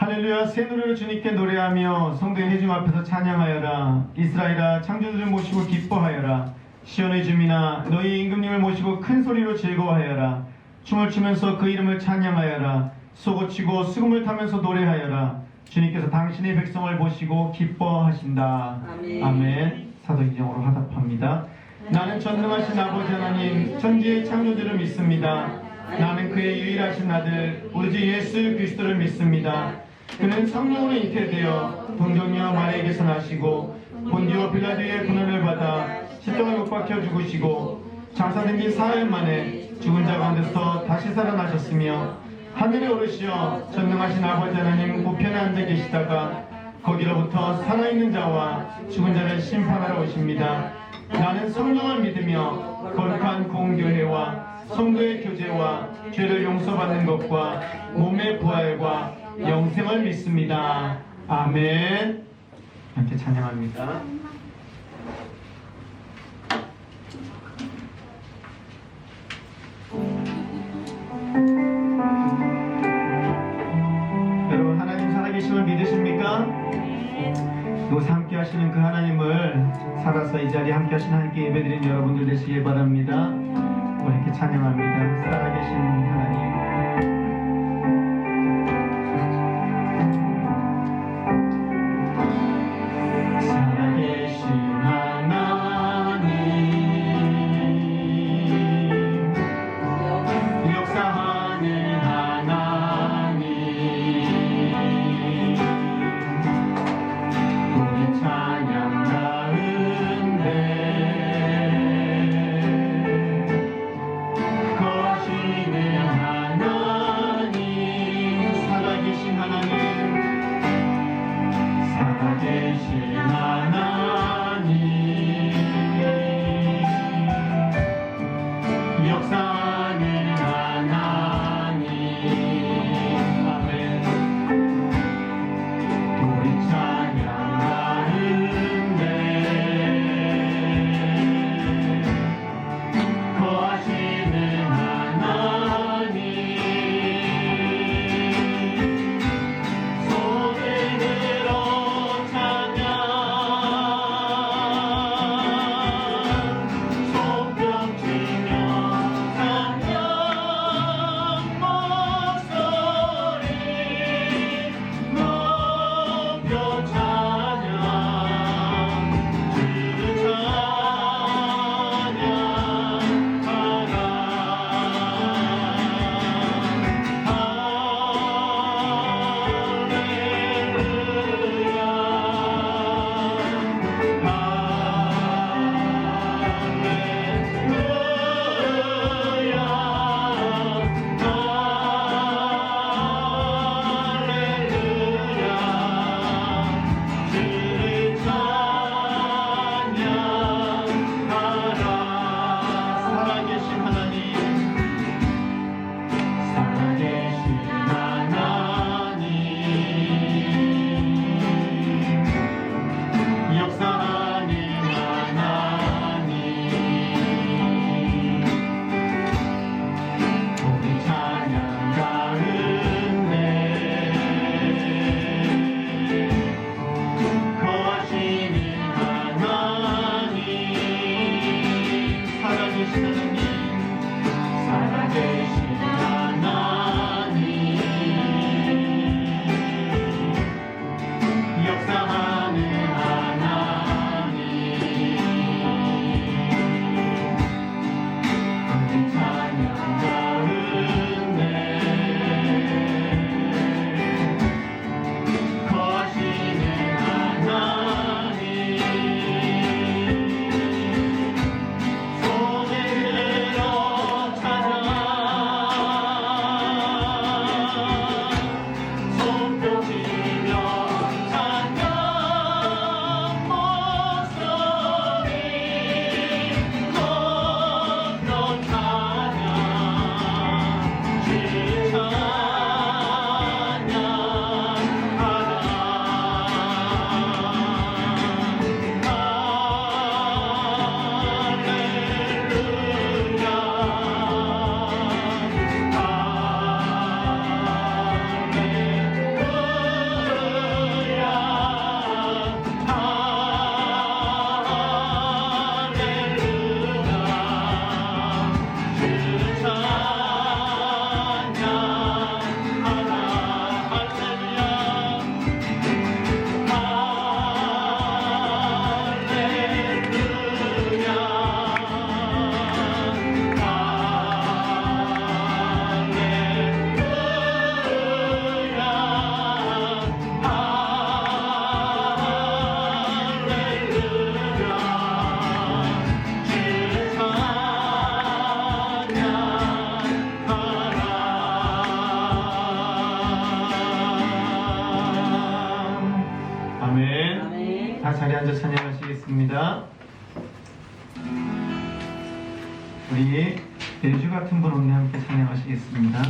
할렐루야. 새 노래로 주님께 노래하며 성도의 회중 앞에서 찬양하여라. 이스라엘아 창조주를 모시고 기뻐하여라. 시온의 주민아 너희 임금님을 모시고 큰 소리로 즐거워하여라. 춤을 추면서 그 이름을 찬양하여라. 쏘고치고 수금을 타면서 노래하여라. 주님께서 당신의 백성을 보시고 기뻐하신다. 아멘. 사도기정으로 화답합니다. 나는 전능하신 아버지 하나님 천지의 창조주를 믿습니다. 나는 그의 유일하신 아들 우리 주 예수 그리스도를 믿습니다. 그는 성령으로 잉태되어 동정녀 마리아에게서 나시고 본디오 빌라도의 고난을 받아 십자가에 못 박혀 죽으시고 장사된 지 사흘 만에 죽은 자 가운데서 다시 살아나셨으며 하늘에 오르시어 전능하신 아버지 하나님 우편에 앉아 계시다가 거기로부터 살아있는 자와 죽은 자를 심판하러 오십니다. 나는 성령을 믿으며 거룩한 공교회와 성도의 교제와 죄를 용서받는 것과 몸의 부활과 영생을 믿습니다. 아멘. 이렇게 찬양합니다. 여러분 하나님 살아계심을 믿으십니까? 이곳 함께 하시는 그 하나님을 살아서 이 자리에 함께 하시는 하나님께 예배드리는 여러분들 되시길 바랍니다. 우리 이렇게 찬양합니다. 살아계신 하나님. 살아계신 하나님 역사하는 하나님 우리 찬양 가운데 거하시는 하나님 살아계신 하나님 살아계신 하나님 역사하는 하나님 아멘 우리 찬양 가운데 거하시는 하나님 손을 들어 찬양 손뼉치며 찬양 앉아 찬양하시겠습니다. 우리 내주 같은 분 없네 함께 찬양하시겠습니다.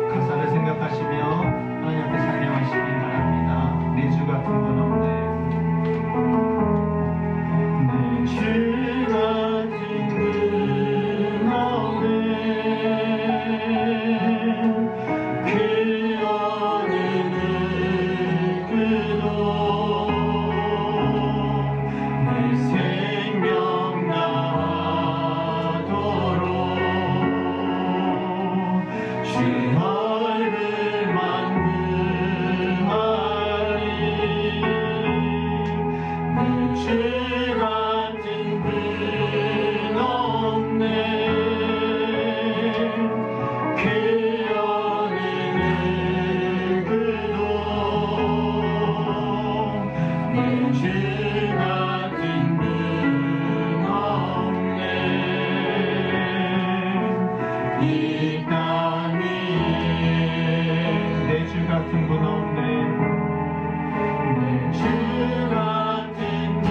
가사를 생각하시며 하나님 앞에 찬양하시기 바랍니다. 내주 같은 분 없네. 내주 같은 분 없네. 그 어느 누구도 내 생명 나도록 주 얼굴만 구하리. 내 주 같은 분 없네. 그 어느 누구도 내 주 같은 분 없네. 이 땅 위에 내 주 같은 분 없네. 내 주 같은 분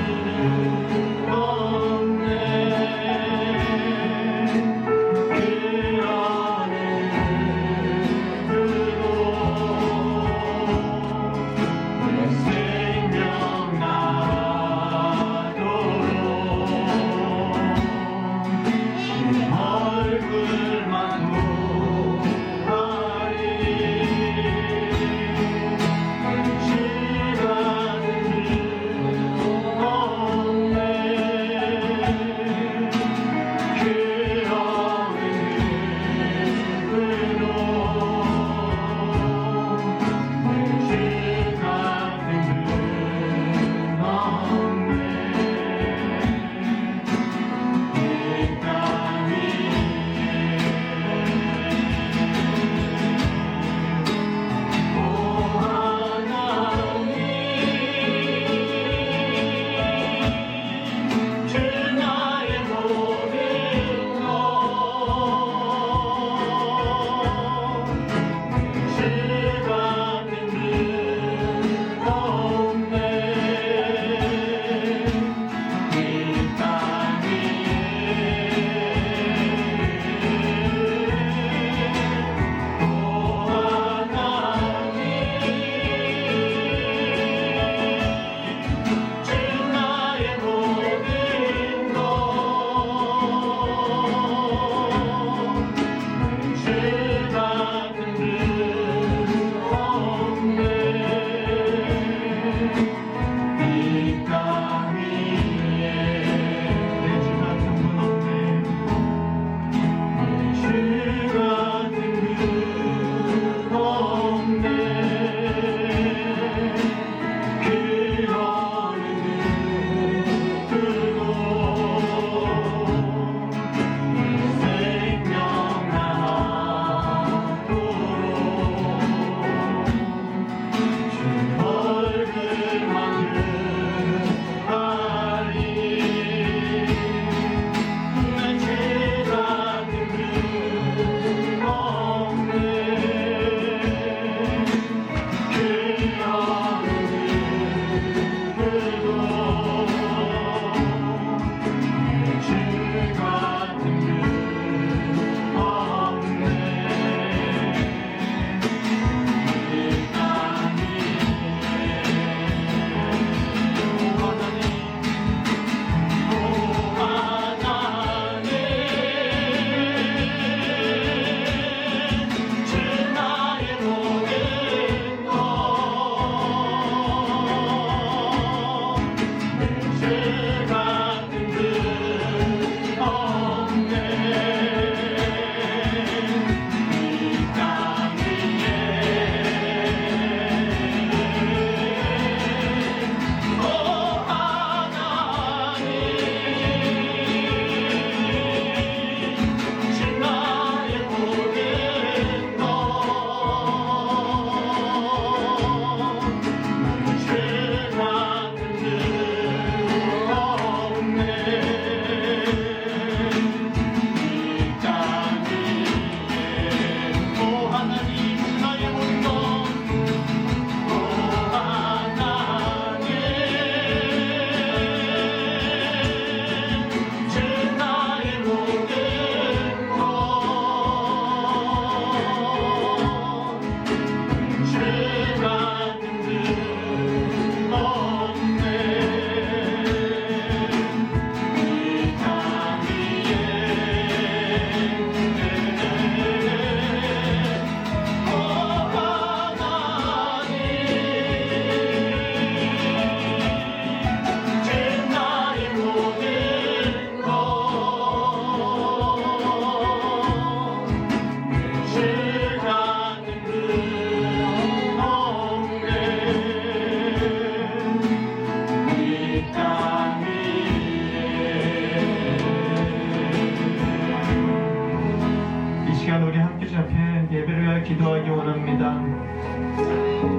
기도하기 원합니다.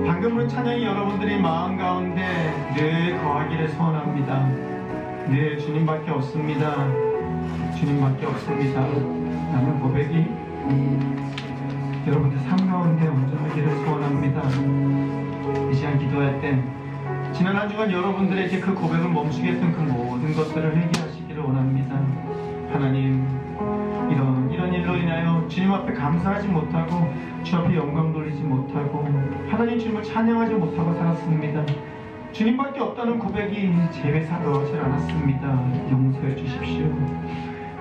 방금 부른 찬양이 여러분들이 마음 가운데 늘 거하기를 소원합니다. 늘 주님밖에 없습니다. 주님밖에 없습니다. 라는 고백이 여러분들 삶 가운데 온전하기를 소원합니다. 이 시간 기도할 때 지난 한 주간 여러분들에게 그 고백을 멈추게 했던 그 모든 것들을 회개하시기를 원합니다. 하나님, 이런 일로 인하여 주님 앞에 감사하지 못하고 주 앞에 영광 돌리지 못하고 하나님 주님을 찬양하지 못하고 살았습니다. 주님밖에 없다는 고백이 제게 살아오질 않았습니다. 용서해 주십시오.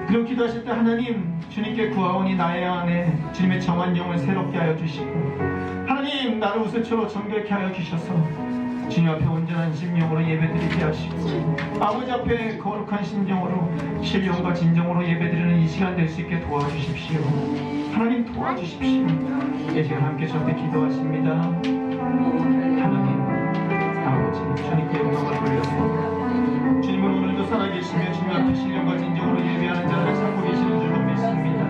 그리고 기도하실 때 하나님, 주님께 구하오니 나의 안에 주님의 정한 영을 새롭게 하여 주시고 하나님, 나를 우슬초로 정결케 하여 주셔서 주님 앞에 온전한 심령으로 예배드리게 하시고 아버지 앞에 거룩한 심정으로 신령과 진정으로 예배드리는 이 시간 될 수 있게 도와주십시오. 하나님 도와주십시오. 이 시간 함께 저한테 기도하십니다. 하나님 아버지, 주님께 영광을 돌려서 주님은 오늘도 살아계시며 주님 앞에 신령과 진정으로 예배하는 자를 찾고 계시는 줄로 믿습니다.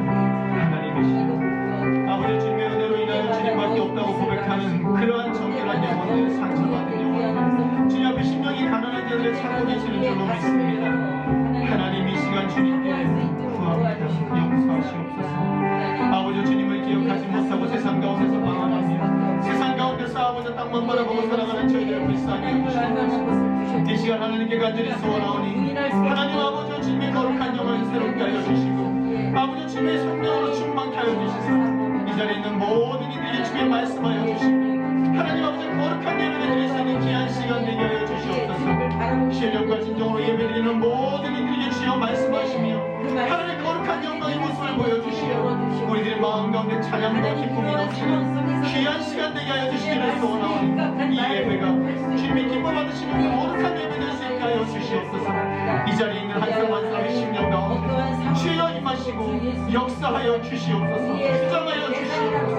하나님이시여 아버지, 주님의 은혜로 인하여 주님밖에 없다고 고백하는 그러한 정결한 영혼들, 상처받은 영혼들, 주님 앞에 심령이 가난한 자들을 찾고 계시는 줄로 믿습니다. 하나님, 이 시간 주님께 구합니다. 용서하시옵소서. 아버지, 주님을 기억하지 못하고 세상 가운데서 방황하며 세상 가운데서 아버지 땅만 바라보고 살아가는 저희들을 불쌍히 여기시옵소서. 이 시간 하나님께 간절히 소원하오니 하나님 아버지, 주님의 거룩한 영을 새롭게 하여 주시고 아버지, 주님의 성령으로 충만케 하여 주시소. 이 자리에 있는 모든 이들에게 주의 말씀하여 주시고 하나님 아버지, 거룩한 예배를 드릴 수 있는 귀한 시간 되게 하여 주시옵소서. 신령과 진정으로 예배드리는 모든 이들에게 주여 말씀하시며 하나님의 거룩한 영광의 모습을 보여주시며 우리들의 마음 가운데 찬양과 기쁨이 넘치는 귀한 시간 되게 하여 주시기를 소원하오니 이 예배가 주님이 기뻐 받으시는 그 거룩한 예배 될 수 있게 하여 주시옵소서. 이 자리에 있는 한 사람 한 사람의 심령 가운데 주여 임하시고 역사하여 주시옵소서. 주장하여 주시옵소서.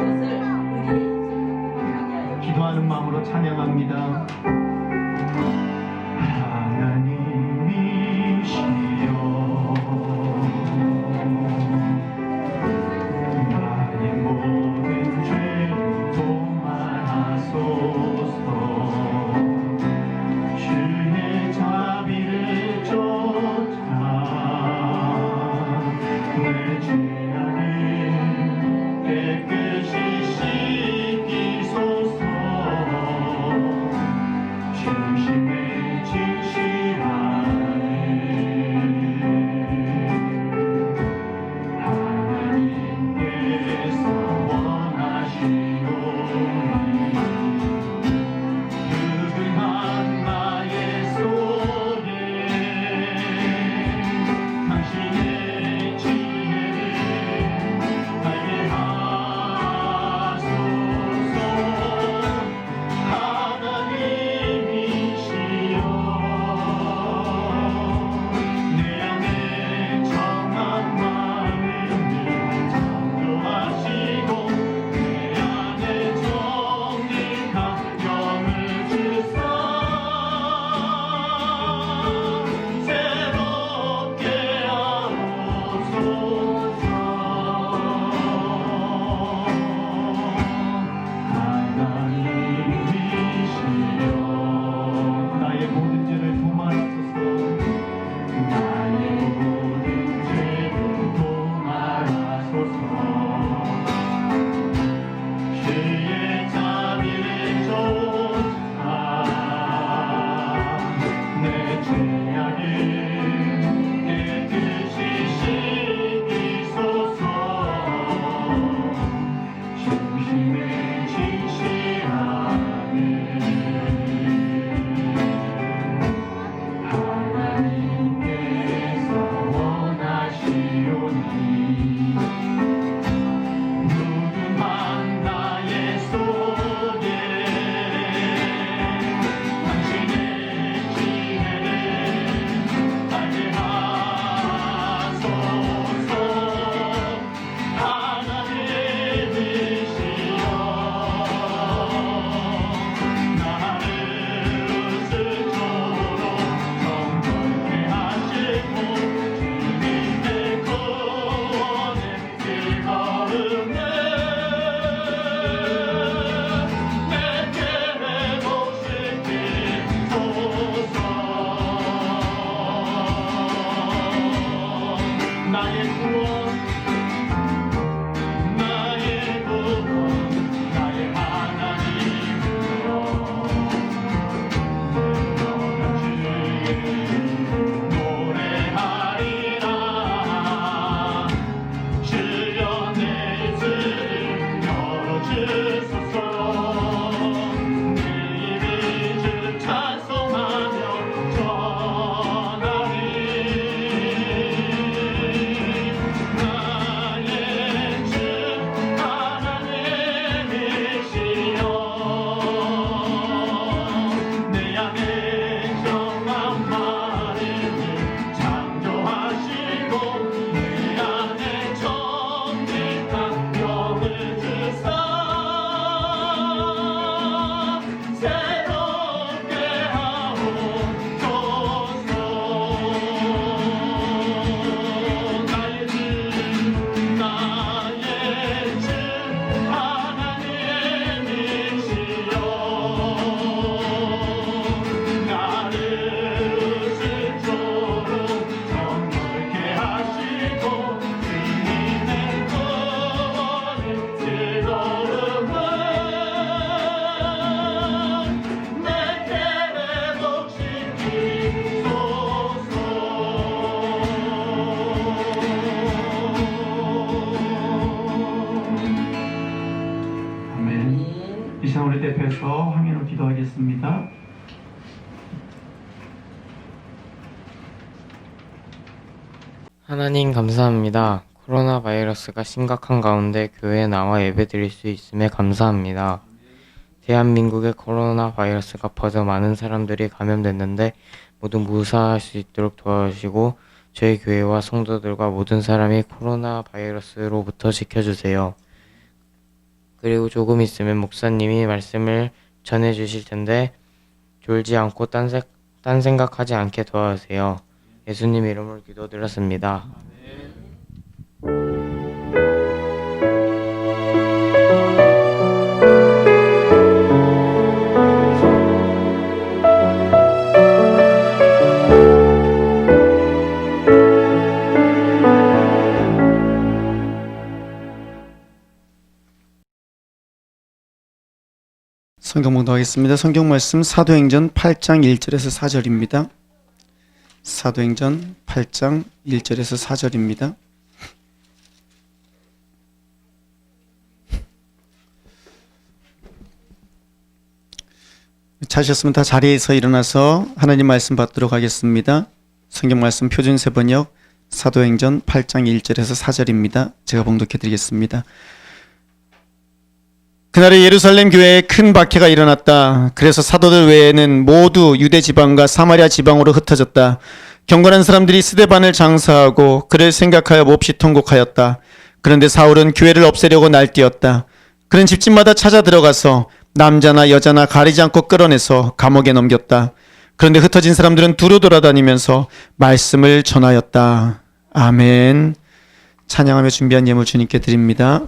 기도하는 마음으로 찬양합니다. 우리 대표해서 황인호 기도하겠습니다. 하나님 감사합니다. 코로나 바이러스가 심각한 가운데 교회에 나와 예배드릴 수 있음에 감사합니다. 대한민국에 코로나 바이러스가 퍼져 많은 사람들이 감염됐는데 모두 무사할 수 있도록 도와주시고 저희 교회와 성도들과 모든 사람이 코로나 바이러스로부터 지켜주세요. 그리고 조금 있으면 목사님이 말씀을 전해주실 텐데 졸지 않고 딴 생각하지 않게 도와주세요. 예수님 이름으로 기도드렸습니다. 성경 봉독하겠습니다. 성경 말씀 사도행전 8장 1절에서 4절입니다. 사도행전 8장 1절에서 4절입니다. 찾으셨으면 다 자리에서 일어나서 하나님 말씀 받도록 하겠습니다. 성경 말씀 표준세 번역 사도행전 8장 1절에서 4절입니다. 제가 봉독해 드리겠습니다. 그날에 예루살렘 교회에 큰 박해가 일어났다. 그래서 사도들 외에는 모두 유대 지방과 사마리아 지방으로 흩어졌다. 경건한 사람들이 스데반을 장사하고 그를 생각하여 몹시 통곡하였다. 그런데 사울은 교회를 없애려고 날뛰었다. 그는 집집마다 찾아 들어가서 남자나 여자나 가리지 않고 끌어내서 감옥에 넘겼다. 그런데 흩어진 사람들은 두루 돌아다니면서 말씀을 전하였다. 아멘. 찬양하며 준비한 예물 주님께 드립니다.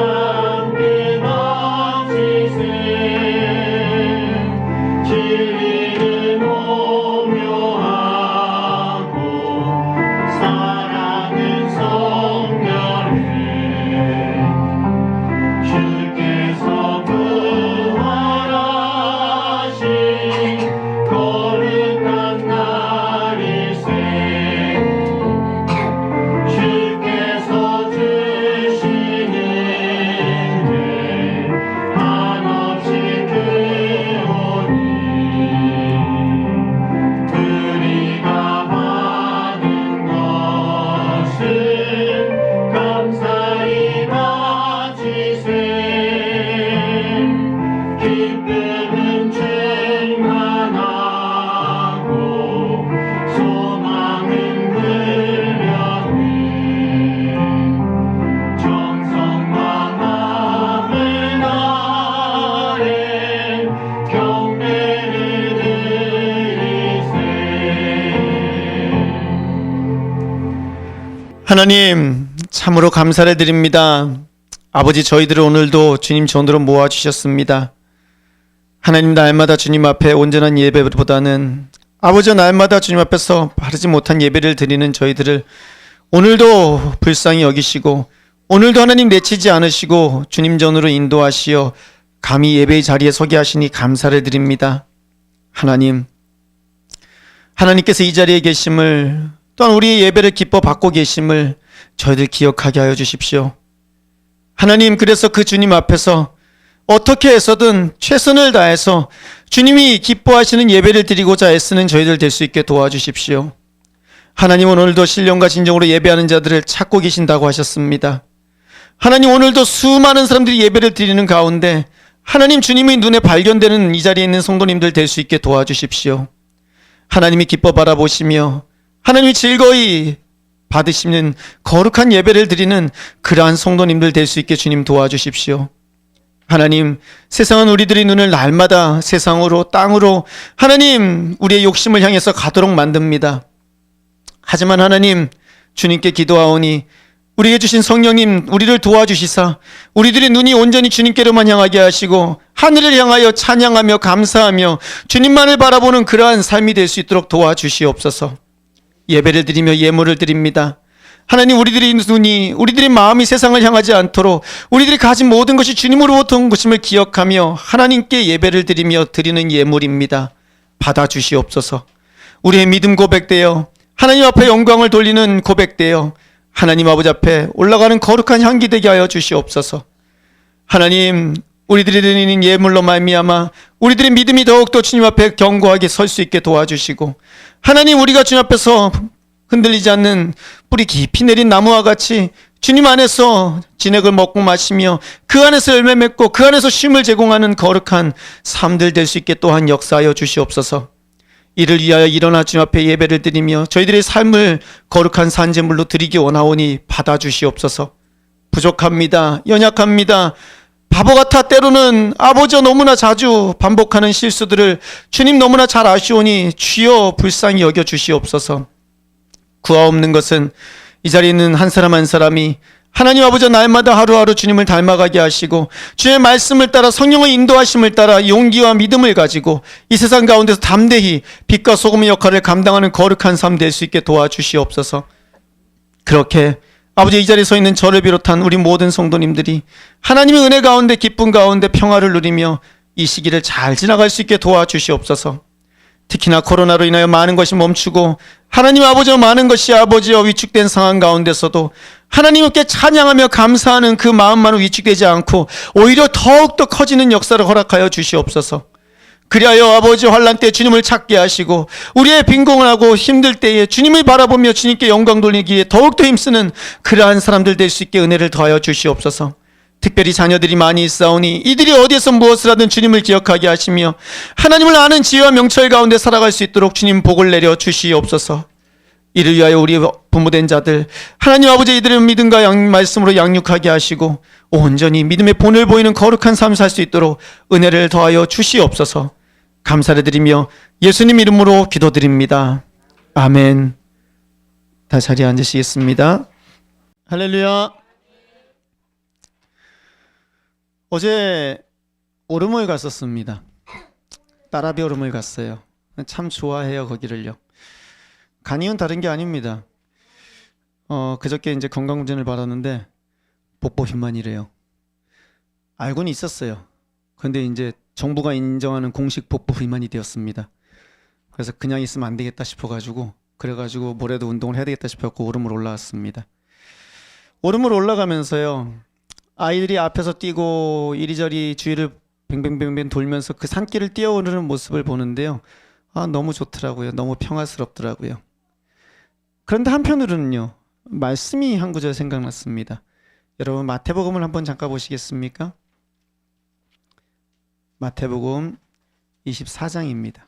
함께 나지 하나님, 참으로 감사를 드립니다. 아버지, 저희들을 오늘도 주님 전으로 모아주셨습니다. 하나님, 날마다 주님 앞에 온전한 예배보다는 아버지, 날마다 주님 앞에서 바르지 못한 예배를 드리는 저희들을 오늘도 불쌍히 여기시고, 오늘도 하나님 내치지 않으시고 주님 전으로 인도하시어 감히 예배의 자리에 서게 하시니 감사를 드립니다. 하나님께서 이 자리에 계심을, 또한 우리의 예배를 기뻐 받고 계심을 저희들 기억하게 하여 주십시오. 하나님, 그래서 그 주님 앞에서 어떻게 해서든 최선을 다해서 주님이 기뻐하시는 예배를 드리고자 애쓰는 저희들 될 수 있게 도와주십시오. 하나님은 오늘도 신령과 진정으로 예배하는 자들을 찾고 계신다고 하셨습니다. 하나님, 오늘도 수많은 사람들이 예배를 드리는 가운데 하나님 주님의 눈에 발견되는 이 자리에 있는 성도님들 될 수 있게 도와주십시오. 하나님이 기뻐 바라보시며 하나님이 즐거이 받으시는 거룩한 예배를 드리는 그러한 성도님들 될 수 있게 주님 도와주십시오. 하나님, 세상은 우리들의 눈을 날마다 세상으로, 땅으로 하나님 우리의 욕심을 향해서 가도록 만듭니다. 하지만 하나님, 주님께 기도하오니 우리에게 주신 성령님 우리를 도와주시사 우리들의 눈이 온전히 주님께로만 향하게 하시고 하늘을 향하여 찬양하며 감사하며 주님만을 바라보는 그러한 삶이 될 수 있도록 도와주시옵소서. 예배를 드리며 예물을 드립니다. 하나님, 우리들의 눈이, 우리들의 마음이 세상을 향하지 않도록 우리들이 가진 모든 것이 주님으로부터 온 것임을 기억하며 하나님께 예배를 드리며 드리는 예물입니다. 받아주시옵소서. 우리의 믿음 고백되어 하나님 앞에 영광을 돌리는 고백되어 하나님 아버지 앞에 올라가는 거룩한 향기 되게 하여 주시옵소서. 하나님, 우리들이 드리는 예물로 말미암아 우리들의 믿음이 더욱더 주님 앞에 견고하게 설 수 있게 도와주시고, 하나님, 우리가 주님 앞에서 흔들리지 않는 뿌리 깊이 내린 나무와 같이 주님 안에서 진액을 먹고 마시며 그 안에서 열매 맺고 그 안에서 쉼을 제공하는 거룩한 삶들 될 수 있게 또한 역사하여 주시옵소서. 이를 위하여 일어나 주님 앞에 예배를 드리며 저희들의 삶을 거룩한 산제물로 드리기 원하오니 받아주시옵소서. 부족합니다. 연약합니다. 바보 같아 때로는 아버지 너무나 자주 반복하는 실수들을 주님 너무나 잘 아시오니 주여 불쌍히 여겨주시옵소서. 구하 없는 것은 이 자리에 있는 한 사람 한 사람이 하나님 아버지 날마다 하루하루 주님을 닮아가게 하시고 주의 말씀을 따라 성령의 인도하심을 따라 용기와 믿음을 가지고 이 세상 가운데서 담대히 빛과 소금의 역할을 감당하는 거룩한 삶 될 수 있게 도와주시옵소서. 그렇게 아버지, 이 자리에 서 있는 저를 비롯한 우리 모든 성도님들이 하나님의 은혜 가운데 기쁨 가운데 평화를 누리며 이 시기를 잘 지나갈 수 있게 도와주시옵소서. 특히나 코로나로 인하여 많은 것이 멈추고 하나님 아버지와 많은 것이 아버지와 위축된 상황 가운데서도 하나님께 찬양하며 감사하는 그 마음만은 위축되지 않고 오히려 더욱더 커지는 역사를 허락하여 주시옵소서. 그리하여 아버지 환난 때 주님을 찾게 하시고 우리의 빈곤을 하고 힘들 때에 주님을 바라보며 주님께 영광 돌리기에 더욱더 힘쓰는 그러한 사람들 될 수 있게 은혜를 더하여 주시옵소서. 특별히 자녀들이 많이 있사오니 이들이 어디에서 무엇을 하든 주님을 기억하게 하시며 하나님을 아는 지혜와 명철 가운데 살아갈 수 있도록 주님 복을 내려 주시옵소서. 이를 위하여 우리 부모된 자들 하나님 아버지, 이들의 믿음과 말씀으로 양육하게 하시고 온전히 믿음의 본을 보이는 거룩한 삶을 살 수 있도록 은혜를 더하여 주시옵소서. 감사를 드리며 예수님 이름으로 기도드립니다. 아멘. 다 자리에 앉으시겠습니다. 할렐루야. 어제 오름을 갔었습니다. 따라비 오름을 갔어요. 참 좋아해요, 거기를요. 간이은 다른 게 아닙니다. 그저께 이제 건강검진을 받았는데 복부 비만이래요. 알고는 있었어요. 근데 이제 정부가 인정하는 공식 복부 비만이 되었습니다. 그래서 그냥 있으면 안 되겠다 싶어가지고 그래가지고 모레도 운동을 해야 되겠다 싶어서 오름을 올라왔습니다. 오름을 올라가면서요, 아이들이 앞에서 뛰고 이리저리 주위를 뱅뱅뱅뱅 돌면서 그 산길을 뛰어오르는 모습을 보는데요, 너무 좋더라고요. 너무 평화스럽더라고요. 그런데 한편으로는요, 말씀이 한 구절 생각났습니다. 여러분, 마태복음을 한번 잠깐 보시겠습니까? 마태복음 24장입니다.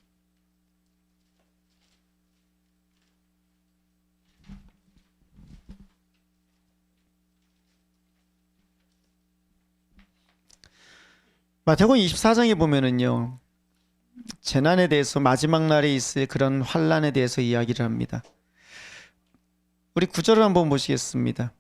마태복음 24장에 보면은요, 재난에 대해서 마지막 날에 있을 그런 환난에 대해서 이야기를 합니다. 우리 9절을 한번 보시겠습니다.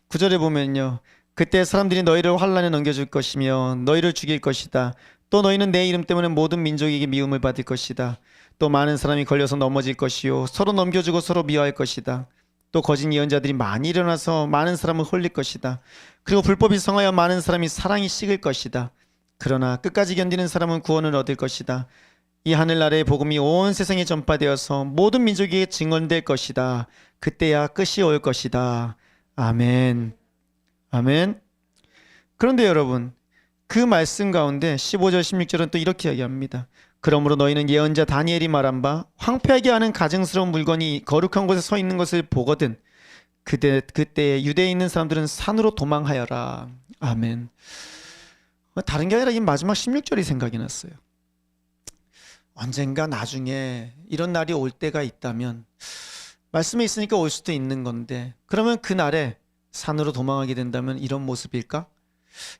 9절에 보면요. 그때 사람들이 너희를 환란에 넘겨줄 것이며 너희를 죽일 것이다. 또 너희는 내 이름 때문에 모든 민족에게 미움을 받을 것이다. 또 많은 사람이 걸려서 넘어질 것이요 서로 넘겨주고 서로 미워할 것이다. 또 거짓 예언자들이 많이 일어나서 많은 사람을 홀릴 것이다. 그리고 불법이 성하여 많은 사람이 사랑이 식을 것이다. 그러나 끝까지 견디는 사람은 구원을 얻을 것이다. 이 하늘나라의 복음이 온 세상에 전파되어서 모든 민족에게 증언될 것이다. 그때야 끝이 올 것이다. 아멘. 아멘. 그런데 여러분, 그 말씀 가운데 15절 16절은 또 이렇게 이야기합니다. 그러므로 너희는 예언자 다니엘이 말한 바 황폐하게 하는 가증스러운 물건이 거룩한 곳에 서 있는 것을 보거든 그때 유대에 있는 사람들은 산으로 도망하여라. 아멘. 다른 게 아니라 이 마지막 16절이 생각이 났어요. 언젠가 나중에 이런 날이 올 때가 있다면 말씀에 있으니까 올 수도 있는 건데 그러면 그 날에 산으로 도망하게 된다면 이런 모습일까?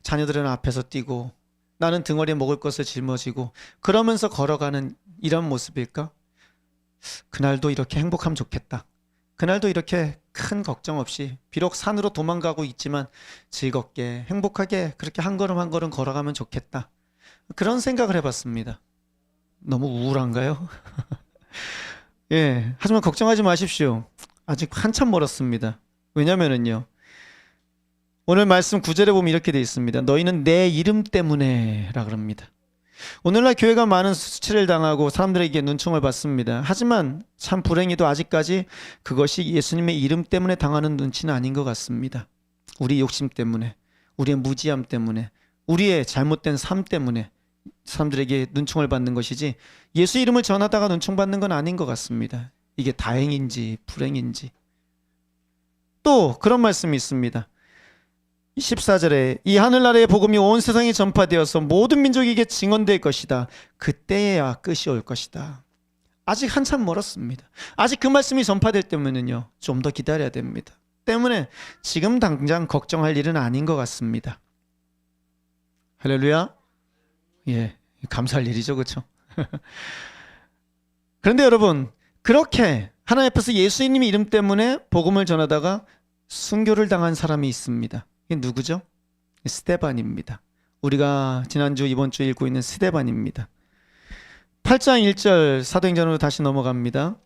자녀들은 앞에서 뛰고 나는 등어리에 먹을 것을 짊어지고 그러면서 걸어가는 이런 모습일까? 그날도 이렇게 행복하면 좋겠다. 그날도 이렇게 큰 걱정 없이 비록 산으로 도망가고 있지만 즐겁게 행복하게 그렇게 한 걸음 한 걸음 걸어가면 좋겠다. 그런 생각을 해봤습니다. 너무 우울한가요? 예, 하지만 걱정하지 마십시오. 아직 한참 멀었습니다. 왜냐면은요. 오늘 말씀 9절에 보면 이렇게 되어 있습니다. 너희는 내 이름 때문에 라 그럽니다. 오늘날 교회가 많은 수치를 당하고 사람들에게 눈총을 받습니다. 하지만 참 불행히도 아직까지 그것이 예수님의 이름 때문에 당하는 눈치는 아닌 것 같습니다. 우리 욕심 때문에, 우리의 무지함 때문에, 우리의 잘못된 삶 때문에 사람들에게 눈총을 받는 것이지 예수 이름을 전하다가 눈총 받는 건 아닌 것 같습니다. 이게 다행인지 불행인지. 또 그런 말씀이 있습니다. 14절에 이 하늘나라의 복음이 온 세상에 전파되어서 모든 민족에게 증언될 것이다. 그때야 끝이 올 것이다. 아직 한참 멀었습니다. 아직 그 말씀이 전파될 때문에는요. 좀 더 기다려야 됩니다. 때문에 지금 당장 걱정할 일은 아닌 것 같습니다. 할렐루야. 예, 감사할 일이죠, 그렇죠? 그런데 여러분, 그렇게 하나님 앞에서 예수님의 이름 때문에 복음을 전하다가 순교를 당한 사람이 있습니다. 이게 누구죠? 스데반입니다. 우리가 지난주 이번 주 읽고 있는 스데반입니다. 8장 1절 사도행전으로 다시 넘어갑니다.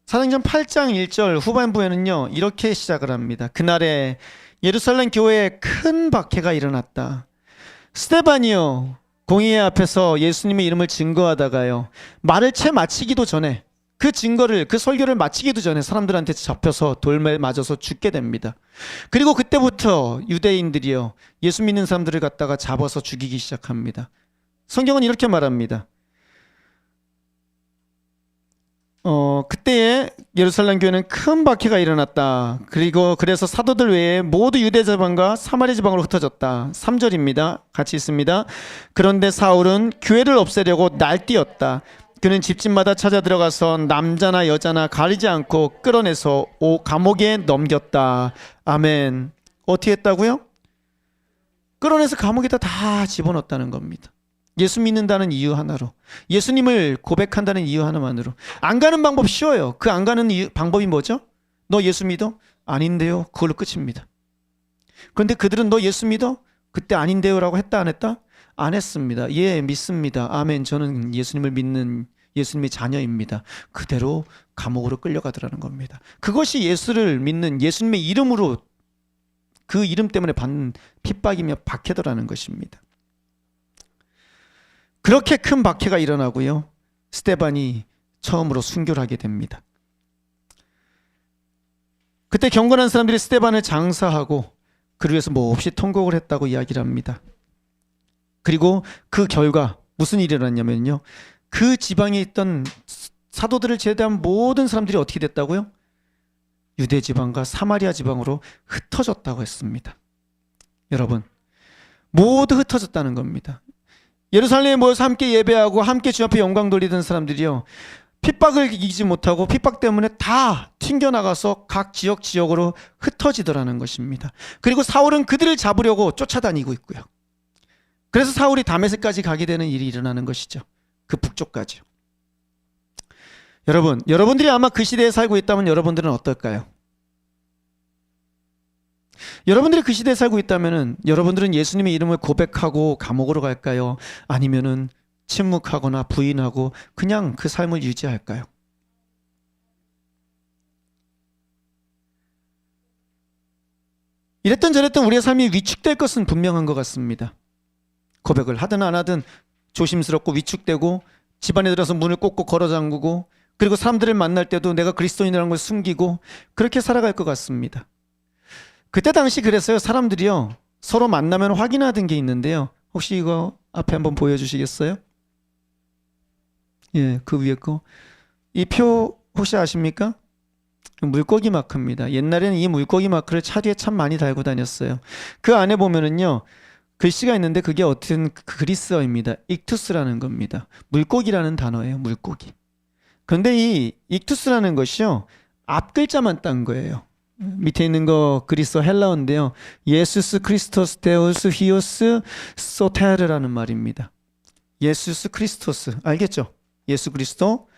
사도행전 8장 1절 후반부에는요 이렇게 시작을 합니다. 그날에 예루살렘 교회에 큰 박해가 일어났다. 스데반이요 공의회 앞에서 예수님의 이름을 증거하다가요 말을 채 마치기도 전에 그 증거를 그 설교를 마치기도 전에 사람들한테 잡혀서 돌에 맞아서 죽게 됩니다. 그리고 그때부터 유대인들이요 예수 믿는 사람들을 갖다가 잡아서 죽이기 시작합니다. 성경은 이렇게 말합니다. 그때에 예루살렘 교회는 큰 박해가 일어났다. 그리고 그래서 사도들 외에 모두 유대 지방과 사마리아 지방으로 흩어졌다. 3절입니다. 같이 있습니다. 그런데 사울은 교회를 없애려고 날뛰었다. 그는 집집마다 찾아 들어가서 남자나 여자나 가리지 않고 끌어내서 감옥에 넘겼다. 아멘. 어떻게 했다고요? 끌어내서 감옥에다 다 집어넣었다는 겁니다. 예수 믿는다는 이유 하나로, 예수님을 고백한다는 이유 하나만으로. 안 가는 방법 쉬워요. 그 안 가는 방법이 뭐죠? 너 예수 믿어? 아닌데요. 그걸로 끝입니다. 그런데 그들은 너 예수 믿어? 그때 아닌데요 라고 했다 안 했다? 안 했습니다. 예, 믿습니다. 아멘. 저는 예수님을 믿는 예수님의 자녀입니다. 그대로 감옥으로 끌려가더라는 겁니다. 그것이 예수를 믿는 예수님의 이름으로 그 이름 때문에 받는 핍박이며 박해더라는 것입니다. 그렇게 큰 박해가 일어나고요. 스데반이 처음으로 순교를 하게 됩니다. 그때 경건한 사람들이 스데반을 장사하고 그를 위해서 몹시 통곡을 했다고 이야기를 합니다. 그리고 그 결과 무슨 일이 일어났냐면요. 그 지방에 있던 사도들을 제외한 모든 사람들이 어떻게 됐다고요? 유대 지방과 사마리아 지방으로 흩어졌다고 했습니다. 여러분, 모두 흩어졌다는 겁니다. 예루살렘에 모여서 함께 예배하고 함께 주 앞에 영광 돌리던 사람들이요. 핍박을 이기지 못하고 핍박 때문에 다 튕겨나가서 각 지역으로 흩어지더라는 것입니다. 그리고 사울은 그들을 잡으려고 쫓아다니고 있고요. 그래서 사울이 다메섹까지 가게 되는 일이 일어나는 것이죠. 그 북쪽까지요. 여러분들이 아마 그 시대에 살고 있다면 여러분들은 어떨까요? 여러분들이 그 시대에 살고 있다면 여러분들은 예수님의 이름을 고백하고 감옥으로 갈까요? 아니면은 침묵하거나 부인하고 그냥 그 삶을 유지할까요? 이랬던 저랬던 우리의 삶이 위축될 것은 분명한 것 같습니다. 고백을 하든 안 하든 조심스럽고 위축되고 집안에 들어서 문을 꼭꼭 걸어 잠그고 그리고 사람들을 만날 때도 내가 그리스도인이라는 걸 숨기고 그렇게 살아갈 것 같습니다. 그때 당시 그랬어요. 사람들이요 서로 만나면 확인하던 게 있는데요. 혹시 이거 앞에 한번 보여주시겠어요? 예, 그 위에 거. 이 표 혹시 아십니까? 물고기 마크입니다. 옛날에는 이 물고기 마크를 차리에 참 많이 달고 다녔어요. 그 안에 보면은요 글씨가 있는데 그게 어떤 그리스어입니다. 익투스라는 겁니다. 물고기라는 단어예요. 물고기. 그런데 이 익투스라는 것이요 앞 글자만 딴 거예요. 밑에 있는 거 그리스어 헬라어인데요. 예수스 크리스토스 데우스 히오스 소테르라는 말입니다. 예수스 크리스토스 알겠죠? 예수 그리스도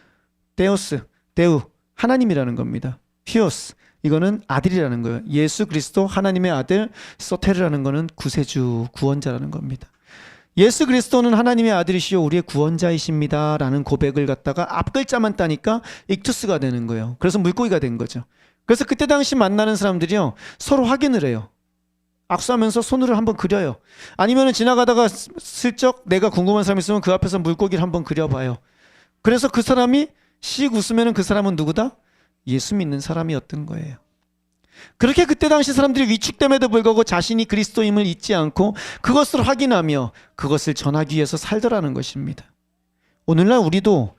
데우스 데우 하나님이라는 겁니다. 히오스 이거는 아들이라는 거예요. 예수 그리스도 하나님의 아들, 소테르라는 거는 구세주 구원자라는 겁니다. 예수 그리스도는 하나님의 아들이시요 우리의 구원자이십니다 라는 고백을 갖다가 앞 글자만 따니까 익투스가 되는 거예요. 그래서 물고기가 된 거죠. 그래서 그때 당시 만나는 사람들이요 서로 확인을 해요. 악수하면서 손으로 한번 그려요. 아니면 지나가다가 슬쩍 내가 궁금한 사람이 있으면 그 앞에서 물고기를 한번 그려봐요. 그래서 그 사람이 씩 웃으면 그 사람은 누구다? 예수 믿는 사람이었던 거예요. 그렇게 그때 당시 사람들이 위축됨에도 불구하고 자신이 그리스도임을 잊지 않고 그것을 확인하며 그것을 전하기 위해서 살더라는 것입니다. 오늘날 우리도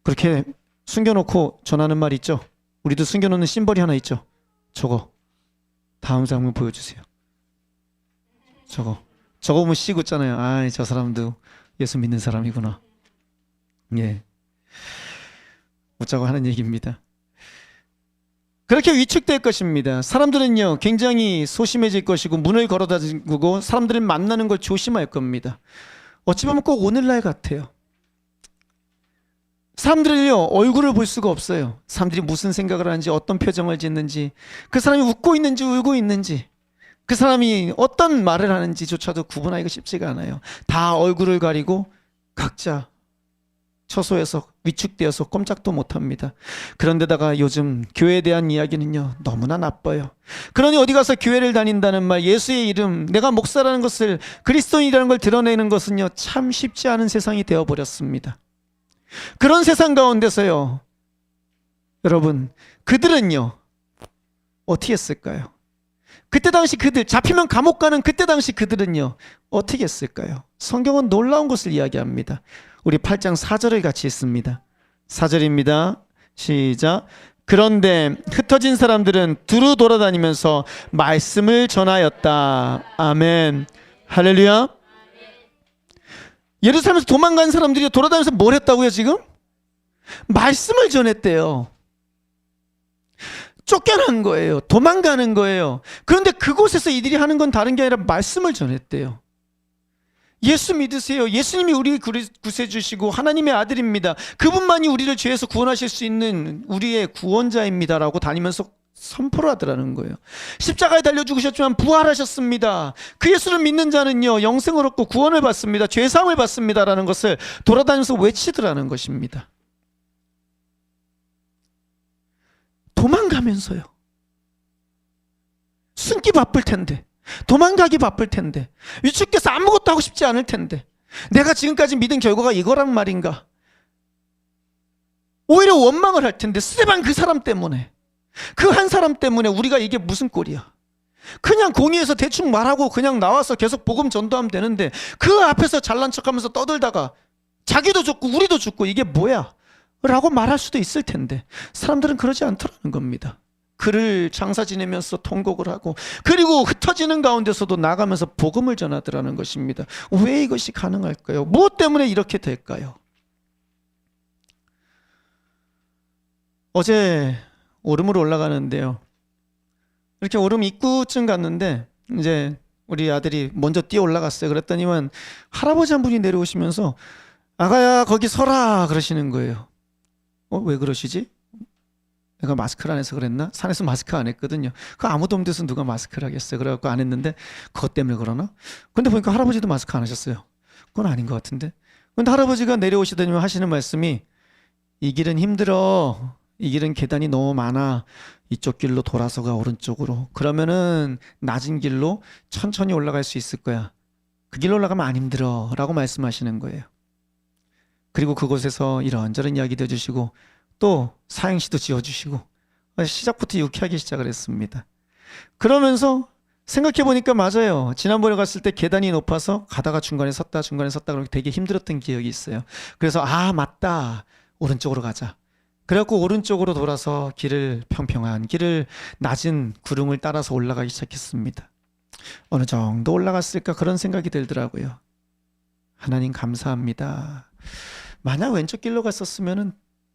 그렇게 숨겨놓고 전하는 말 있죠? 우리도 숨겨놓는 심벌이 하나 있죠? 저거 다음 장면 보여주세요. 저거 보면 씩 웃잖아요. 아, 저 사람도 예수 믿는 사람이구나. 예, 웃자고 하는 얘기입니다. 그렇게 위축될 것입니다. 사람들은요 굉장히 소심해질 것이고 문을 걸어다 주고 사람들을 만나는 걸 조심할 겁니다. 어찌 보면 꼭 오늘날 같아요. 사람들은요 얼굴을 볼 수가 없어요. 사람들이 무슨 생각을 하는지 어떤 표정을 짓는지 그 사람이 웃고 있는지 울고 있는지 그 사람이 어떤 말을 하는지조차도 구분하기가 쉽지가 않아요. 다 얼굴을 가리고 각자 처소에서 위축되어서 꼼짝도 못합니다. 그런데다가 요즘 교회에 대한 이야기는요 너무나 나빠요. 그러니 어디 가서 교회를 다닌다는 말, 예수의 이름, 내가 목사라는 것을, 그리스도인이라는 걸 드러내는 것은요 참 쉽지 않은 세상이 되어버렸습니다. 그런 세상 가운데서요 여러분 그들은요 어떻게 했을까요? 그때 당시 그들 잡히면 감옥 가는 그때 당시 그들은요 어떻게 했을까요? 성경은 놀라운 것을 이야기합니다. 우리 8장 4절을 같이 읽습니다. 4절입니다. 시작. 그런데 흩어진 사람들은 두루 돌아다니면서 말씀을 전하였다. 아멘. 할렐루야. 예루살렘에서 도망간 사람들이 돌아다니면서 뭘 했다고요 지금? 말씀을 전했대요. 쫓겨난 거예요. 도망가는 거예요. 그런데 그곳에서 이들이 하는 건 다른 게 아니라 말씀을 전했대요. 예수 믿으세요. 예수님이 우리 구세주시고 하나님의 아들입니다. 그분만이 우리를 죄에서 구원하실 수 있는 우리의 구원자입니다 라고 다니면서 선포를 하더라는 거예요. 십자가에 달려 죽으셨지만 부활하셨습니다. 그 예수를 믿는 자는요 영생을 얻고 구원을 받습니다. 죄사함을 받습니다 라는 것을 돌아다니면서 외치더라는 것입니다. 도망가면서요. 숨기 바쁠 텐데, 도망가기 바쁠 텐데, 위축돼서 아무것도 하고 싶지 않을 텐데, 내가 지금까지 믿은 결과가 이거란 말인가? 오히려 원망을 할 텐데, 스데반 그 사람 때문에, 그 한 사람 때문에 우리가 이게 무슨 꼴이야? 그냥 공의에서 대충 말하고 그냥 나와서 계속 복음 전도하면 되는데 그 앞에서 잘난 척하면서 떠들다가 자기도 죽고 우리도 죽고 이게 뭐야? 라고 말할 수도 있을 텐데 사람들은 그러지 않더라는 겁니다. 그를 장사 지내면서 통곡을 하고 그리고 흩어지는 가운데서도 나가면서 복음을 전하더라는 것입니다. 왜 이것이 가능할까요? 무엇 때문에 이렇게 될까요? 어제 오름으로 올라가는데요. 이렇게 오름 입구쯤 갔는데 이제 우리 아들이 먼저 뛰어 올라갔어요. 왜 그러시지? 내가 마스크를 안 해서 그랬나? 산에서 마스크 안 했거든요. 그 아무도 없는 데서 누가 마스크를 하겠어요. 그래갖고 안 했는데 그것 때문에 그러나? 근데 보니까 할아버지도 마스크 안 하셨어요. 그건 아닌 것 같은데. 근데 할아버지가 내려오시더니 하시는 말씀이 이 길은 힘들어. 이 길은 계단이 너무 많아. 이쪽 길로 돌아서 가 오른쪽으로. 그러면은 낮은 길로 천천히 올라갈 수 있을 거야. 그 길로 올라가면 안 힘들어 라고 말씀하시는 거예요. 그리고 그곳에서 이런저런 이야기도 해주시고 또 사행시도 지어주시고 시작부터 유쾌하게 시작을 했습니다. 그러면서 생각해보니까 맞아요. 지난번에 갔을 때 계단이 높아서 가다가 중간에 섰다 그러면 되게 힘들었던 기억이 있어요. 그래서 맞다. 오른쪽으로 가자. 그래갖고 오른쪽으로 돌아서 평평한 길을 낮은 구름을 따라서 올라가기 시작했습니다. 어느 정도 올라갔을까 그런 생각이 들더라고요. 하나님 감사합니다. 만약 왼쪽 길로 갔었으면은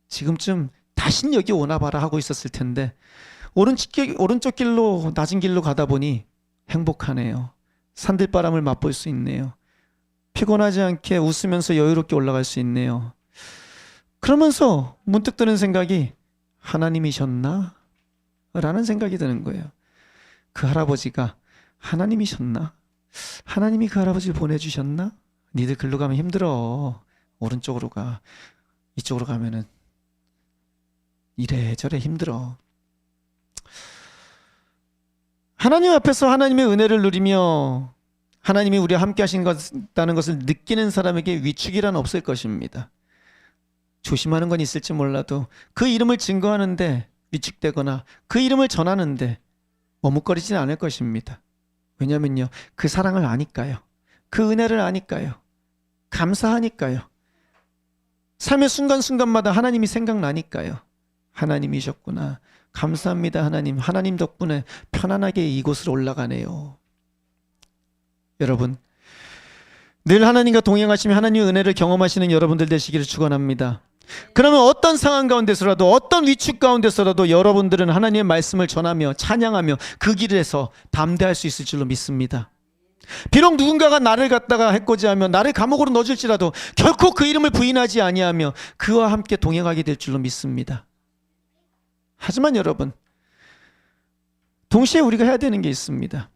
지금쯤 다신 여기 오나 봐라 하고 있었을 텐데 오른쪽 길로 낮은 길로 가다 보니 행복하네요. 산들바람을 맛볼 수 있네요. 피곤하지 않게 웃으면서 여유롭게 올라갈 수 있네요. 그러면서 문득 드는 생각이 하나님이셨나? 라는 생각이 드는 거예요. 그 할아버지가 하나님이셨나? 하나님이 그 할아버지를 보내주셨나? 니들 글로 가면 힘들어. 오른쪽으로 가. 이쪽으로 가면은 이래저래 힘들어. 하나님 앞에서 하나님의 은혜를 누리며 하나님이 우리와 함께 하신다는 것을 느끼는 사람에게 위축이란 없을 것입니다. 조심하는 건 있을지 몰라도 그 이름을 증거하는데 위축되거나 그 이름을 전하는데 머뭇거리지는 않을 것입니다. 왜냐면요, 그 사랑을 아니까요. 그 은혜를 아니까요. 감사하니까요. 삶의 순간순간마다 하나님이 생각나니까요. 하나님이셨구나. 감사합니다, 하나님. 하나님 덕분에 편안하게 이곳으로 올라가네요. 여러분, 늘 하나님과 동행하시며 하나님의 은혜를 경험하시는 여러분들 되시기를 축원합니다. 그러면 어떤 상황 가운데서라도 어떤 위축 가운데서라도 여러분들은 하나님의 말씀을 전하며 찬양하며 그 길에서 담대할 수 있을 줄로 믿습니다. 비록 누군가가 나를 갖다가 해코지하며 나를 감옥으로 넣어줄지라도 결코 그 이름을 부인하지 아니하며 그와 함께 동행하게 될 줄로 믿습니다. 하지만 여러분, 동시에 우리가 해야 되는 게 있습니다.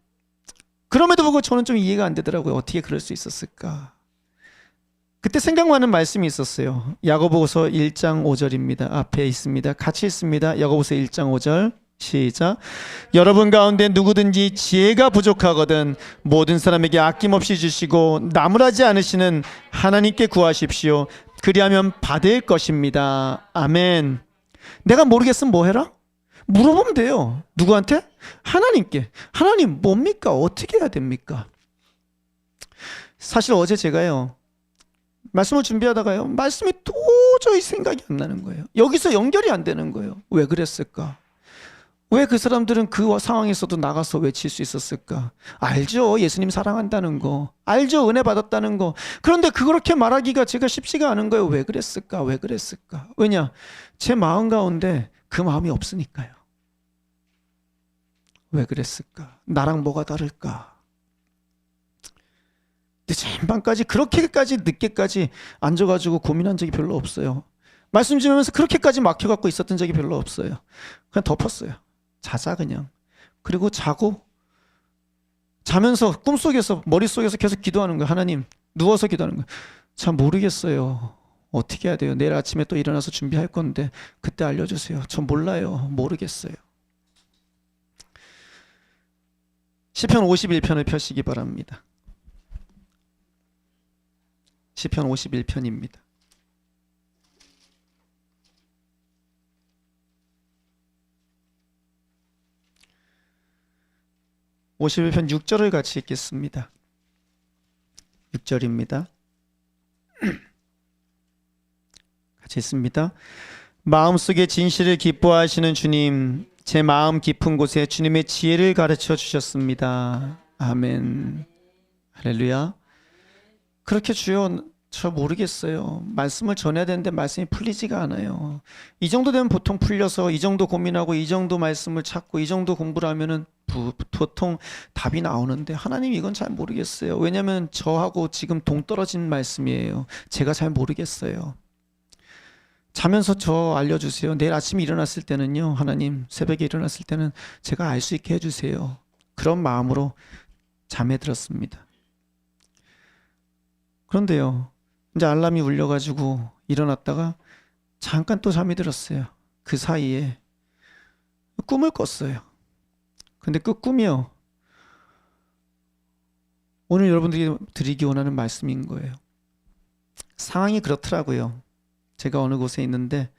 그럼에도 불구하고 저는 좀 이해가 안 되더라고요. 어떻게 그럴 수 있었을까? 그때 생각나는 말씀이 있었어요. 야고보서 1장 5절입니다. 앞에 있습니다. 같이 읽습니다. 야고보서 1장 5절 시작. 여러분 가운데 누구든지 지혜가 부족하거든 모든 사람에게 아낌없이 주시고 나무라지 않으시는 하나님께 구하십시오. 그리하면 받을 것입니다. 아멘. 내가 모르겠으면 뭐 해라? 물어보면 돼요. 누구한테? 하나님께. 하나님 뭡니까? 어떻게 해야 됩니까? 사실 어제 제가요, 말씀을 준비하다가요, 말씀이 도저히 생각이 안 나는 거예요. 여기서 연결이 안 되는 거예요. 왜 그랬을까? 왜 그 사람들은 그 상황에서도 나가서 외칠 수 있었을까? 알죠. 예수님 사랑한다는 거. 알죠. 은혜 받았다는 거. 그런데 그렇게 말하기가 제가 쉽지가 않은 거예요. 왜 그랬을까? 왜 그랬을까? 왜냐? 제 마음 가운데 그 마음이 없으니까요. 왜 그랬을까? 나랑 뭐가 다를까? 근데 쟁반까지 그렇게까지 늦게까지 앉아가지고 고민한 적이 별로 없어요. 말씀 주면서 그렇게까지 막혀갖고 있었던 적이 별로 없어요. 그냥 덮었어요. 자자 그냥. 그리고 자면서 꿈속에서 머릿속에서 계속 기도하는 거예요. 하나님, 누워서 기도하는 거예요. 참 모르겠어요. 어떻게 해야 돼요? 내일 아침에 또 일어나서 준비할 건데 그때 알려주세요. 전 몰라요. 모르겠어요. 시편 51편을 펴시기 바랍니다. 시편 51편입니다. (51편) 6절을 같이 읽겠습니다. 6절입니다. 같이 읽습니다. 마음속에 진실을 기뻐하시는 주님, 제 마음 깊은 곳에 주님의 지혜를 가르쳐 주셨습니다. 아멘. 할렐루야. 그렇게 주여, 저 모르겠어요. 말씀을 전해야 되는데 말씀이 풀리지가 않아요. 이 정도 되면 보통 풀려서 이 정도 고민하고 이 정도 말씀을 찾고 이 정도 공부를 하면은 보통 답이 나오는데 하나님 이건 잘 모르겠어요. 왜냐하면 저하고 지금 동떨어진 말씀이에요. 제가 잘 모르겠어요. 자면서 저 알려주세요. 내일 아침에 일어났을 때는요, 하나님, 새벽에 일어났을 때는 제가 알 수 있게 해주세요. 그런 마음으로 잠에 들었습니다. 그런데요, 이제 알람이 울려가지고 일어났다가 잠깐 또 잠이 들었어요. 그 사이에 꿈을 꿨어요. 근데 그 꿈이요, 오늘 여러분들이 드리기 원하는 말씀인 거예요. 상황이 그렇더라고요. 제가 어느 곳에 있는데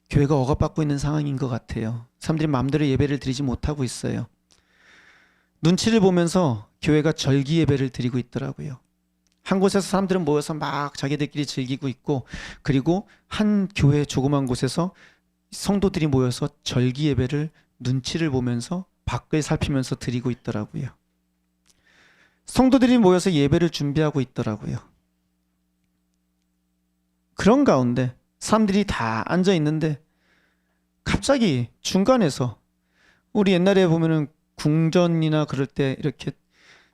교회가 억압받고 있는 상황인 것 같아요. 사람들이 마음대로 예배를 드리지 못하고 있어요. 눈치를 보면서 교회가 절기 예배를 드리고 있더라고요. 한 곳에서 사람들은 모여서 막 자기들끼리 즐기고 있고, 그리고 한 교회 조그만 곳에서 성도들이 모여서 절기 예배를 눈치를 보면서 밖을 살피면서 드리고 있더라고요. 성도들이 모여서 예배를 준비하고 있더라고요. 그런 가운데 사람들이 다 앉아 있는데 갑자기 중간에서, 우리 옛날에 보면은 궁전이나 그럴 때 이렇게,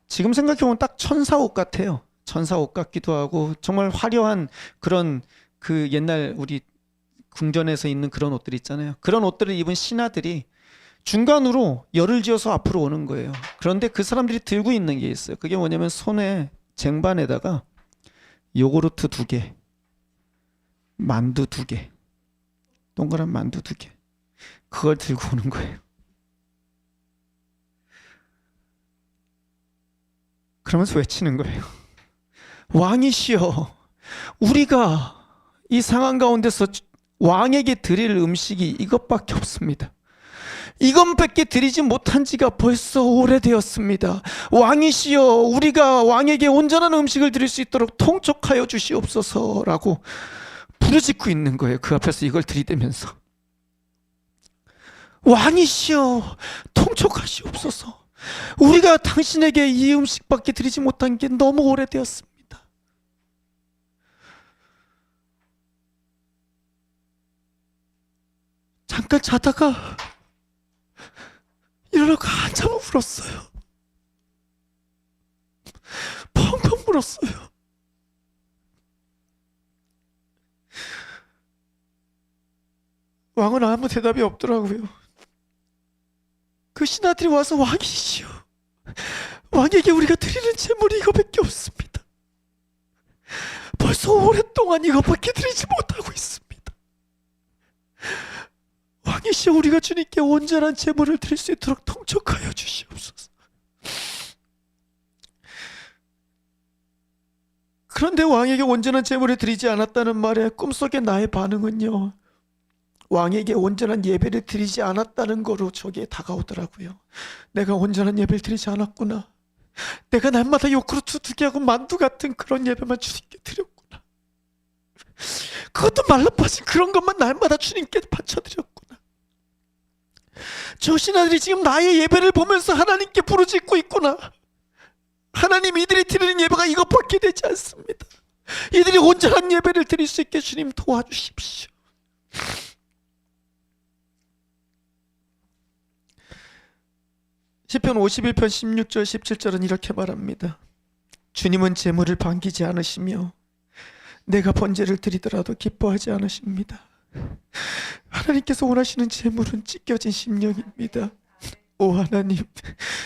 지금 생각해보면 딱 천사 옷 같아요. 천사 옷 같기도 하고 정말 화려한 그런, 그 옛날 우리 궁전에서 입는 그런 옷들 있잖아요. 그런 옷들을 입은 신하들이 중간으로 열을 지어서 앞으로 오는 거예요. 그런데 그 사람들이 들고 있는 게 있어요. 그게 뭐냐면 손에 쟁반에다가 요구르트 2개, 만두 2개, 동그란 만두 2개, 그걸 들고 오는 거예요. 그러면서 외치는 거예요. 왕이시여, 우리가 이 상황 가운데서 왕에게 드릴 음식이 이것밖에 없습니다. 이것밖에 드리지 못한 지가 벌써 오래되었습니다. 왕이시여, 우리가 왕에게 온전한 음식을 드릴 수 있도록 통촉하여 주시옵소서라고 부르짖고 있는 거예요. 그 앞에서 이걸 들이대면서, 왕이시여, 통촉하시옵소서. 우리가 당신에게 이 음식밖에 드리지 못한 게 너무 오래되었습니다. 잠깐 자다가 일어나고 한참 울었어요. 펑펑 울었어요. 왕은 아무 대답이 없더라고요. 그 신하들이 와서, 왕이시여, 왕에게 우리가 드리는 재물이 이거밖에 없습니다. 벌써 오랫동안 이것밖에 드리지 못하고 있습니다. 왕이시여, 우리가 주님께 온전한 재물을 드릴 수 있도록 통촉하여 주시옵소서. 그런데 왕에게 온전한 재물을 드리지 않았다는 말에 꿈속에 나의 반응은요, 왕에게 온전한 예배를 드리지 않았다는 거로 저기에 다가오더라고요. 내가 온전한 예배를 드리지 않았구나. 내가 날마다 요구르트 2개하고 만두 같은 그런 예배만 주님께 드렸구나. 그것도 말라빠진 그런 것만 날마다 주님께 바쳐드렸구나. 저 신하들이 지금 나의 예배를 보면서 하나님께 부르짖고 있구나. 하나님, 이들이 드리는 예배가 이것밖에 되지 않습니다. 이들이 온전한 예배를 드릴 수 있게 주님 도와주십시오. 시편 51편 16절 17절은 이렇게 말합니다. 주님은 재물을 반기지 않으시며 내가 번제를 드리더라도 기뻐하지 않으십니다. 하나님께서 원하시는 재물은 찢겨진 심령입니다. 오 하나님,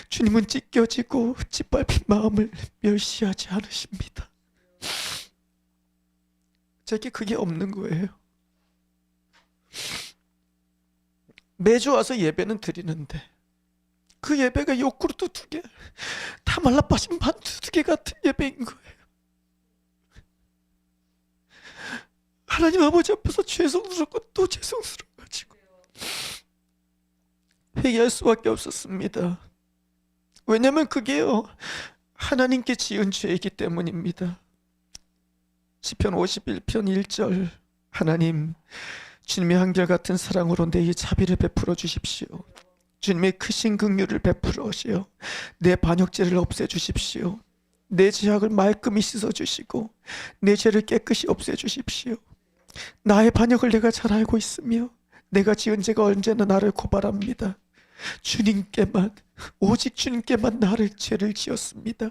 주님은 찢겨지고 짓밟힌 마음을 멸시하지 않으십니다. 제게 그게 없는 거예요. 매주 와서 예배는 드리는데 그 예배가 요구르트 2개, 다 말라빠진 만두 2개 같은 예배인 거예요. 하나님 아버지 앞에서 죄송스럽고 또 죄송스러워가지고 회개할 수밖에 없었습니다. 왜냐면 그게요, 하나님께 지은 죄이기 때문입니다. 시편 51편 1절, 하나님, 주님의 한결같은 사랑으로 내게 자비를 베풀어 주십시오. 주님의 크신 긍휼을 베풀어시오. 내 반역죄를 없애주십시오. 내 죄악을 말끔히 씻어주시고 내 죄를 깨끗이 없애주십시오. 나의 반역을 내가 잘 알고 있으며 내가 지은 죄가 언제나 나를 고발합니다. 주님께만, 오직 주님께만 나를 죄를 지었습니다.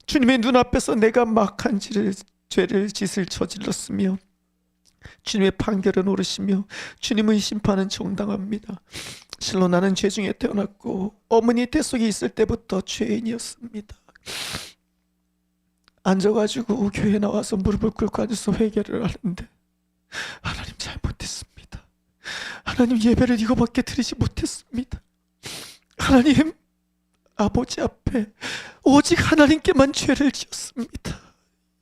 주님의 눈앞에서 내가 막한 죄를 짓을 저질렀으며 주님의 판결은 옳으시며 주님의 심판은 정당합니다. 실로 나는 죄 중에 태어났고 어머니 태 속에 있을 때부터 죄인이었습니다. 앉아가지고 교회에 나와서 무릎을 꿇고 앉아서 회개를 하는데 하나님 잘못했습니다. 하나님 예배를 이거밖에 드리지 못했습니다. 하나님 아버지 앞에 오직 하나님께만 죄를 지었습니다.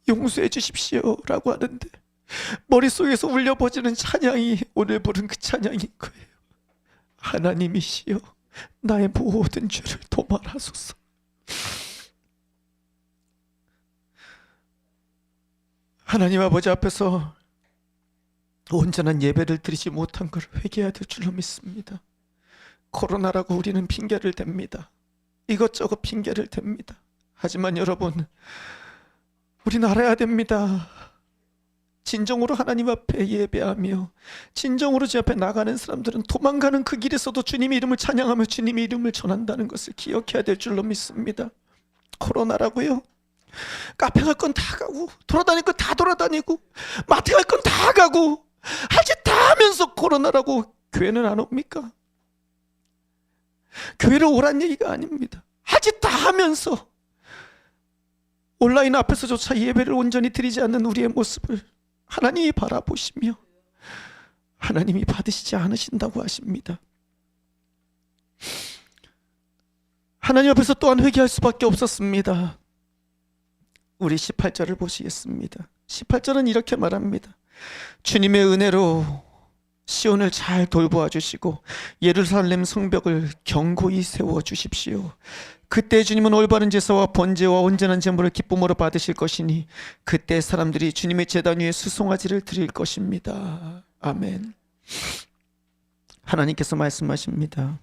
용서해 주십시오 라고 하는데 머릿속에서 울려버지는 찬양이 오늘 부른 그 찬양인 거예요. 하나님이시여 나의 모든 죄를 도말하소서. 하나님 아버지 앞에서 온전한 예배를 드리지 못한 걸 회개해야 될 줄로 믿습니다. 코로나라고 우리는 핑계를 댑니다. 이것저것 핑계를 댑니다. 하지만 여러분, 우리는 알아야 됩니다. 진정으로 하나님 앞에 예배하며 진정으로 주 앞에 나가는 사람들은 도망가는 그 길에서도 주님의 이름을 찬양하며 주님의 이름을 전한다는 것을 기억해야 될 줄로 믿습니다. 코로나라고요? 카페 갈 건 다 가고 돌아다닐 건 다 돌아다니고 마트 갈 건 다 가고 할 짓 다 하면서 코로나라고 교회는 안 옵니까? 교회를 오란 얘기가 아닙니다. 할 짓 다 하면서 온라인 앞에서조차 예배를 온전히 드리지 않는 우리의 모습을 하나님이 바라보시며 하나님이 받으시지 않으신다고 하십니다. 하나님 앞에서 또한 회개할 수밖에 없었습니다. 우리 18절을 보시겠습니다. 18절은 이렇게 말합니다. 주님의 은혜로 시온을 잘 돌보아 주시고 예루살렘 성벽을 견고히 세워 주십시오. 그때 주님은 올바른 제사와 번제와 온전한 제물을 기쁨으로 받으실 것이니 그때 사람들이 주님의 제단 위에 수송아지를 드릴 것입니다. 아멘. 하나님께서 말씀하십니다.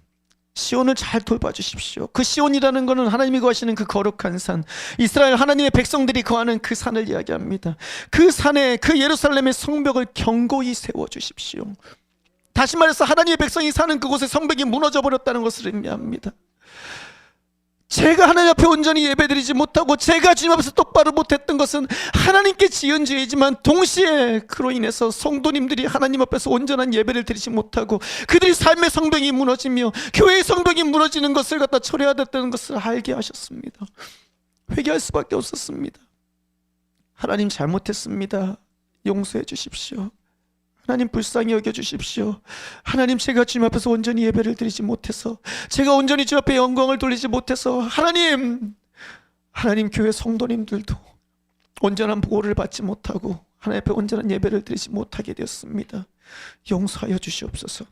시온을 잘 돌봐주십시오. 그 시온이라는 것은 하나님이 거하시는 그 거룩한 산, 이스라엘 하나님의 백성들이 거하는 그 산을 이야기합니다. 그 산에 그 예루살렘의 성벽을 견고히 세워주십시오. 다시 말해서 하나님의 백성이 사는 그곳에 성벽이 무너져 버렸다는 것을 의미합니다. 제가 하나님 앞에 온전히 예배드리지 못하고 제가 주님 앞에서 똑바로 못했던 것은 하나님께 지은 죄이지만 동시에 그로 인해서 성도님들이 하나님 앞에서 온전한 예배를 드리지 못하고 그들이 삶의 성벽이 무너지며 교회의 성벽이 무너지는 것을 갖다 처리해야 됐다는 것을 알게 하셨습니다. 회개할 수밖에 없었습니다. 하나님 잘못했습니다. 용서해 주십시오. 하나님 불쌍히 여겨주십시오. 하나님 제가 주님 앞에서 온전히 예배를 드리지 못해서 제가 온전히 주 앞에 영광을 돌리지 못해서 하나님 교회 성도님들도 온전한 보호를 받지 못하고 하나님 앞에 온전한 예배를 드리지 못하게 되었습니다. 용서하여 주시옵소서.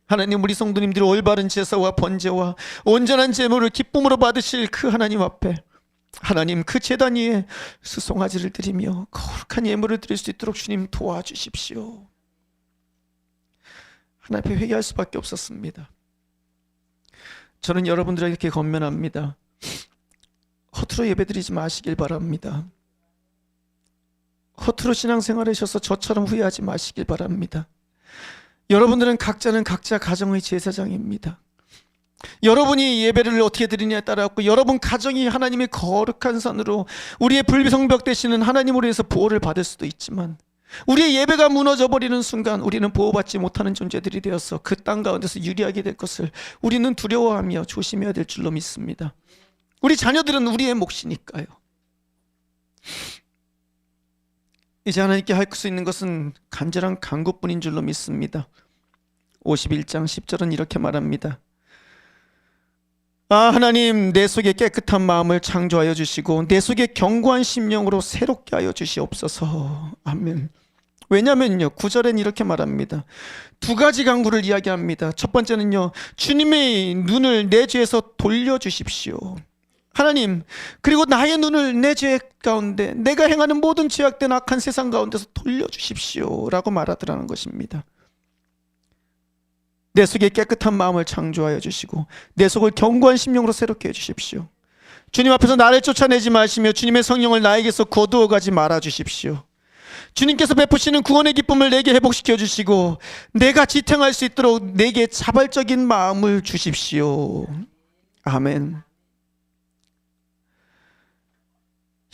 하나님 우리 성도님들이 올바른 제사와 번제와 온전한 제물을 기쁨으로 받으실 그 하나님 앞에 하나님 그 제단 위에 수송아지를 드리며 거룩한 예물을 드릴 수 있도록 주님 도와주십시오. 하나님 앞에 회개할 수밖에 없었습니다. 저는 여러분들에게 이렇게 권면합니다. 허투루 예배드리지 마시길 바랍니다. 허투루 신앙생활을 하셔서 저처럼 후회하지 마시길 바랍니다. 여러분들은 각자는 각자 가정의 제사장입니다. 여러분이 예배를 어떻게 드리냐에 따라서 여러분 가정이 하나님의 거룩한 산으로 우리의 불비성벽 되시는 하나님으로 해서 보호를 받을 수도 있지만 우리의 예배가 무너져 버리는 순간 우리는 보호받지 못하는 존재들이 되어서 그 땅 가운데서 유리하게 될 것을 우리는 두려워하며 조심해야 될 줄로 믿습니다. 우리 자녀들은 우리의 몫이니까요. 이제 하나님께 할 수 있는 것은 간절한 간구뿐인 줄로 믿습니다. 51장 10절은 이렇게 말합니다. 하나님 내 속에 깨끗한 마음을 창조하여 주시고 내 속에 견고한 심령으로 새롭게 하여 주시옵소서. 아멘. 왜냐면요 9절엔 이렇게 말합니다. 두 가지 간구를 이야기합니다. 첫 번째는요 주님의 눈을 내 죄에서 돌려주십시오. 하나님 그리고 나의 눈을 내 죄 가운데 내가 행하는 모든 죄악된 악한 세상 가운데서 돌려주십시오 라고 말하더라는 것입니다. 내 속에 깨끗한 마음을 창조하여 주시고 내 속을 견고한 심령으로 새롭게 해주십시오. 주님 앞에서 나를 쫓아내지 마시며 주님의 성령을 나에게서 거두어 가지 말아 주십시오. 주님께서 베푸시는 구원의 기쁨을 내게 회복시켜 주시고 내가 지탱할 수 있도록 내게 자발적인 마음을 주십시오. 아멘.